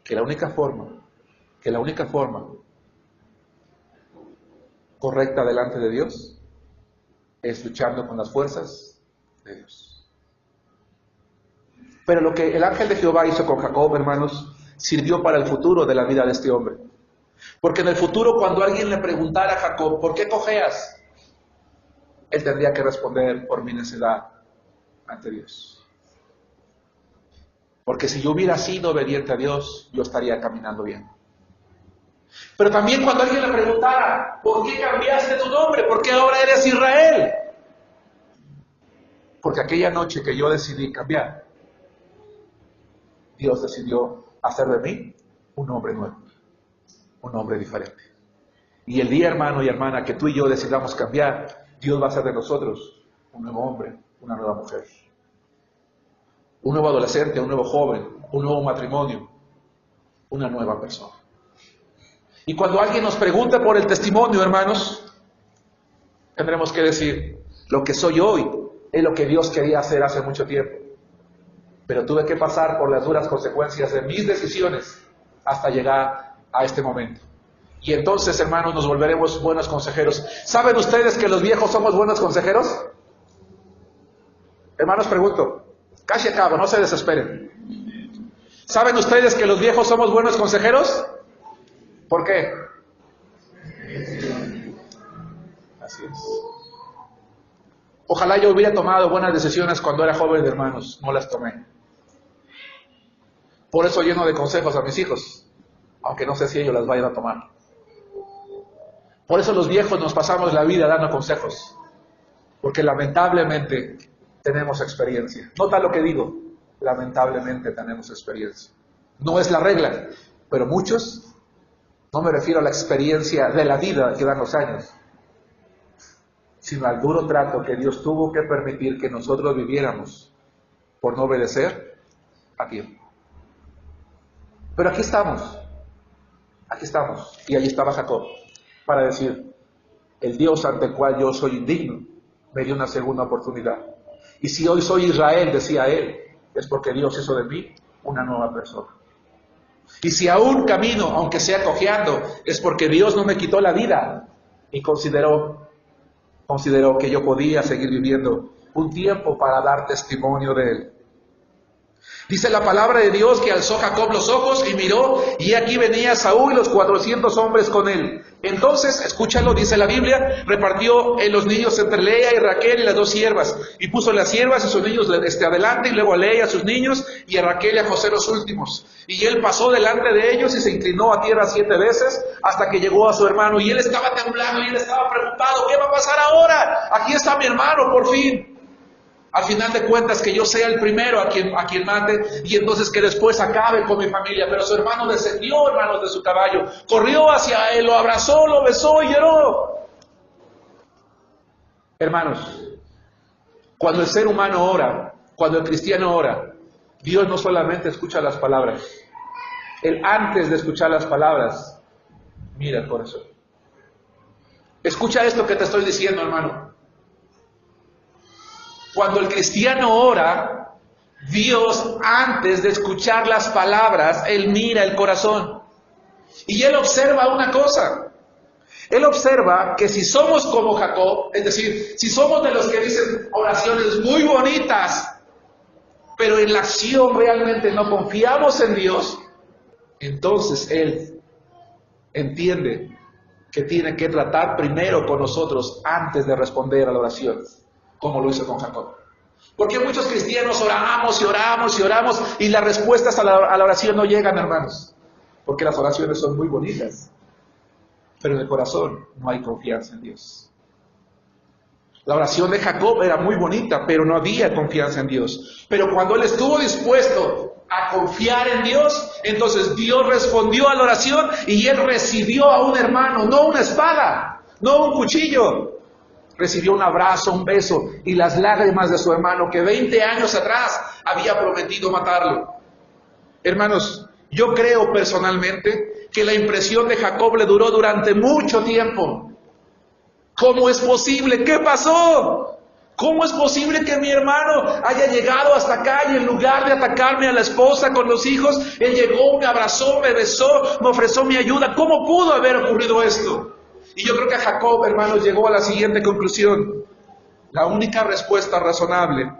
que la única forma correcta delante de Dios es luchando con las fuerzas de Dios. Pero lo que el ángel de Jehová hizo con Jacob, hermanos, sirvió para el futuro de la vida de este hombre. Porque en el futuro, cuando alguien le preguntara a Jacob, ¿por qué cojeas?, él tendría que responder, por mi necedad ante Dios. Porque si yo hubiera sido obediente a Dios, yo estaría caminando bien. Pero también cuando alguien le preguntara, ¿por qué cambiaste tu nombre? ¿Por qué ahora eres Israel? Porque aquella noche que yo decidí cambiar, Dios decidió hacer de mí un hombre nuevo, un hombre diferente. Y el día, hermano y hermana, que tú y yo decidamos cambiar, Dios va a hacer de nosotros un nuevo hombre, una nueva mujer, un nuevo adolescente, un nuevo joven, un nuevo matrimonio, una nueva persona. Y cuando alguien nos pregunte por el testimonio, hermanos, tendremos que decir, lo que soy hoy es lo que Dios quería hacer hace mucho tiempo. Pero tuve que pasar por las duras consecuencias de mis decisiones hasta llegar a este momento. Y entonces, hermanos, nos volveremos buenos consejeros. ¿Saben ustedes que los viejos somos buenos consejeros? Hermanos, pregunto, casi acabo, no se desesperen. ¿Saben ustedes que los viejos somos buenos consejeros? ¿Por qué? Así es. Ojalá yo hubiera tomado buenas decisiones cuando era joven, hermanos. No las tomé. Por eso lleno de consejos a mis hijos, aunque no sé si ellos las vayan a tomar. Por eso los viejos nos pasamos la vida dando consejos, porque lamentablemente tenemos experiencia. Nota lo que digo, lamentablemente tenemos experiencia. No es la regla, pero muchos, no me refiero a la experiencia de la vida que dan los años, sino al duro trato que Dios tuvo que permitir que nosotros viviéramos por no obedecer a tiempo. Pero aquí estamos, y ahí estaba Jacob, para decir, el Dios ante el cual yo soy indigno, me dio una segunda oportunidad. Y si hoy soy Israel, decía él, es porque Dios hizo de mí una nueva persona. Y si aún camino, aunque sea cojeando, es porque Dios no me quitó la vida y consideró que yo podía seguir viviendo un tiempo para dar testimonio de él. Dice la palabra de Dios que alzó Jacob los ojos y miró, y aquí venía Saúl y los 400 hombres con él. Entonces, escúchalo, dice la Biblia, repartió los niños entre Lea y Raquel y las 2 siervas, y puso las siervas y sus niños adelante, y luego a Lea y a sus niños, y a Raquel y a José los últimos. Y él pasó delante de ellos y se inclinó a tierra 7 veces hasta que llegó a su hermano, y él estaba temblando y él estaba preocupado, ¿qué va a pasar ahora? Aquí está mi hermano, por fin. Al final de cuentas, que yo sea el primero a quien mate, y entonces que después acabe con mi familia. Pero su hermano descendió, hermanos, de su caballo, corrió hacia él, lo abrazó, lo besó y lloró. Hermanos, cuando el ser humano ora, cuando el cristiano ora, Dios no solamente escucha las palabras, Él antes de escuchar las palabras, mira el corazón. Escucha esto que te estoy diciendo, hermano. Cuando el cristiano ora, Dios, antes de escuchar las palabras, Él mira el corazón. Y Él observa una cosa. Él observa que si somos como Jacob, es decir, si somos de los que dicen oraciones muy bonitas, pero en la acción realmente no confiamos en Dios, entonces Él entiende que tiene que tratar primero con nosotros antes de responder a la oración, como lo hizo con Jacob. Porque muchos cristianos oramos y oramos y oramos y las respuestas a la oración no llegan, hermanos. Porque las oraciones son muy bonitas, pero en el corazón no hay confianza en Dios. La oración de Jacob era muy bonita, pero no había confianza en Dios. Pero cuando él estuvo dispuesto a confiar en Dios, entonces Dios respondió a la oración y él recibió a un hermano, no una espada, no un cuchillo. Recibió un abrazo, un beso y las lágrimas de su hermano que 20 años atrás había prometido matarlo. Hermanos, yo creo personalmente que la impresión de Jacob le duró durante mucho tiempo. ¿Cómo es posible? ¿Qué pasó? ¿Cómo es posible que mi hermano haya llegado hasta acá y en lugar de atacarme a la esposa con los hijos, él llegó, me abrazó, me besó, me ofreció mi ayuda? ¿Cómo pudo haber ocurrido esto? Y yo creo que Jacob, hermanos, llegó a la siguiente conclusión. La única respuesta razonable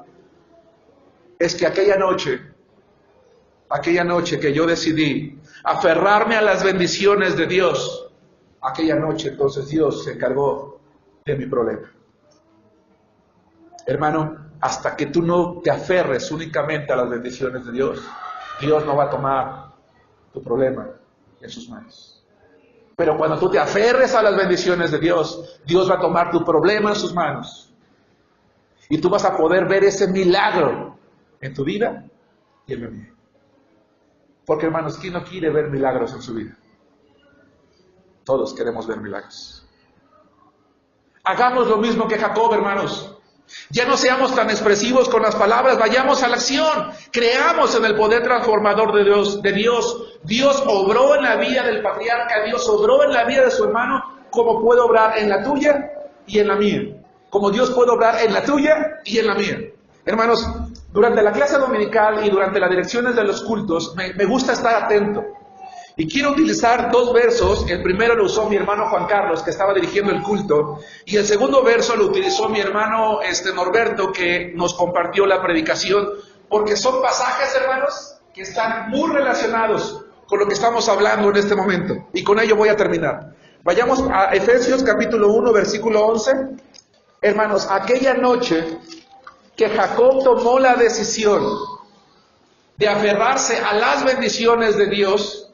es que aquella noche que yo decidí aferrarme a las bendiciones de Dios, aquella noche entonces Dios se encargó de mi problema. Hermano, hasta que tú no te aferres únicamente a las bendiciones de Dios, Dios no va a tomar tu problema en sus manos. Pero cuando tú te aferres a las bendiciones de Dios, Dios va a tomar tu problema en sus manos. Y tú vas a poder ver ese milagro en tu vida y en la mía. Porque, hermanos, ¿quién no quiere ver milagros en su vida? Todos queremos ver milagros. Hagamos lo mismo que Jacob, hermanos. Ya no seamos tan expresivos con las palabras, vayamos a la acción. Creamos en el poder transformador de Dios. Dios obró en la vida del patriarca, Dios obró en la vida de su hermano, como puede obrar en la tuya y en la mía. Como Dios puede obrar en la tuya y en la mía. Hermanos, durante la clase dominical y durante las direcciones de los cultos, me gusta estar atento. Y quiero utilizar dos versos. El primero lo usó mi hermano Juan Carlos, que estaba dirigiendo el culto, y el segundo verso lo utilizó mi hermano Norberto, que nos compartió la predicación, porque son pasajes, hermanos, que están muy relacionados con lo que estamos hablando en este momento. Y con ello voy a terminar. Vayamos a Efesios capítulo 1, versículo 11. Hermanos, aquella noche que Jacob tomó la decisión de aferrarse a las bendiciones de Dios,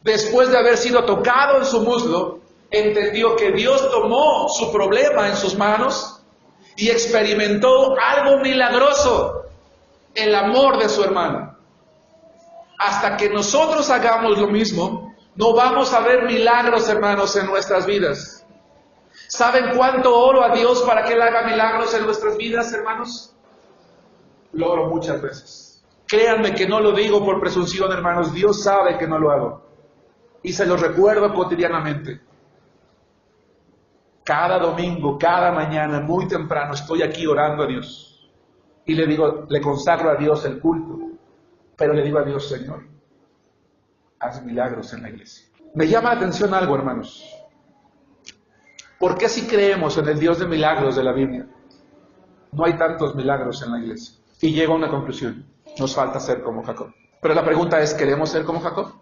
después de haber sido tocado en su muslo, entendió que Dios tomó su problema en sus manos y experimentó algo milagroso, el amor de su hermano. Hasta que nosotros hagamos lo mismo, no vamos a ver milagros, hermanos, en nuestras vidas. ¿Saben cuánto oro a Dios para que Él haga milagros en nuestras vidas, hermanos? Lo oro muchas veces. Créanme que no lo digo por presunción, hermanos. Dios sabe que no lo hago. Y se lo recuerdo cotidianamente. Cada domingo, cada mañana, muy temprano, estoy aquí orando a Dios. Y le digo, le consagro a Dios el culto. Pero le digo a Dios, Señor, haz milagros en la iglesia. Me llama la atención algo, hermanos. ¿Por qué si creemos en el Dios de milagros de la Biblia, no hay tantos milagros en la iglesia? Y llego a una conclusión. Nos falta ser como Jacob. Pero la pregunta es, ¿queremos ser como Jacob?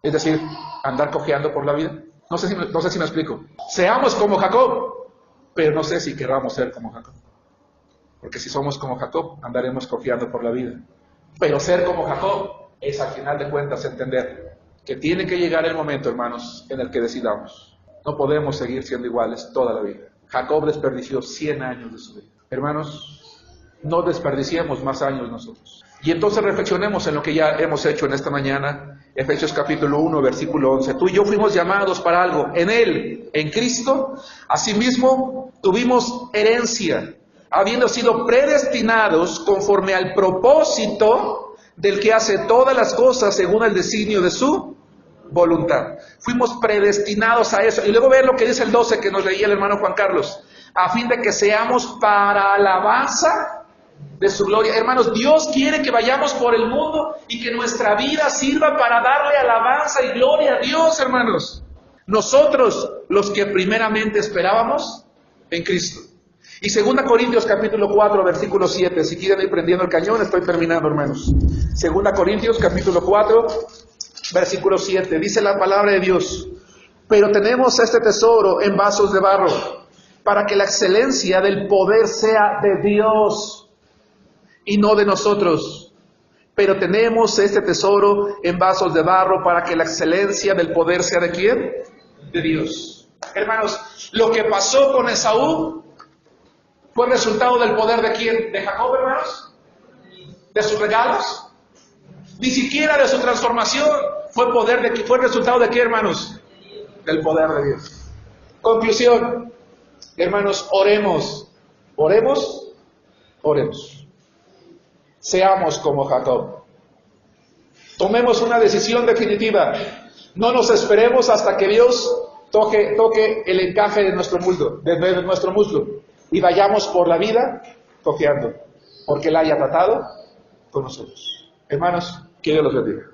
Es decir, andar cojeando por la vida. No sé si me explico. Seamos como Jacob, pero no sé si queramos ser como Jacob. Porque si somos como Jacob, andaremos cojeando por la vida. Pero ser como Jacob es, al final de cuentas, entender que tiene que llegar el momento, hermanos, en el que decidamos. No podemos seguir siendo iguales toda la vida. Jacob desperdició 100 años de su vida. Hermanos, no desperdiciemos más años nosotros. Y entonces reflexionemos en lo que ya hemos hecho en esta mañana. Efesios capítulo 1, versículo 11. Tú y yo fuimos llamados para algo. En Él, en Cristo, asimismo tuvimos herencia, habiendo sido predestinados conforme al propósito del que hace todas las cosas según el designio de su voluntad. Fuimos predestinados a eso. Y luego ver lo que dice el 12 que nos leía el hermano Juan Carlos. A fin de que seamos para alabanza de su gloria. Hermanos, Dios quiere que vayamos por el mundo y que nuestra vida sirva para darle alabanza y gloria a Dios, hermanos. Nosotros, los que primeramente esperábamos en Cristo. Y 2 Corintios capítulo 4, versículo 7. Si quieren ir prendiendo el cañón, estoy terminando, hermanos. 2 Corintios capítulo 4, versículo 7. Dice la palabra de Dios: pero tenemos este tesoro en vasos de barro, para que la excelencia del poder sea de Dios y no de nosotros. Pero tenemos este tesoro en vasos de barro para que la excelencia del poder sea ¿de quién? De Dios. Hermanos, lo que pasó con Esaú fue resultado del poder ¿de quién? ¿De Jacob, hermanos? ¿De sus regalos? Ni siquiera de su transformación. Fue resultado ¿de qué, hermanos? Del poder de Dios. Conclusión. Hermanos, oremos. Oremos. Oremos. Seamos como Jacob. Tomemos una decisión definitiva. No nos esperemos hasta que Dios toque el encaje de nuestro muslo, y vayamos por la vida cojeando, porque Él haya tratado con nosotros. Hermanos, que Dios los bendiga.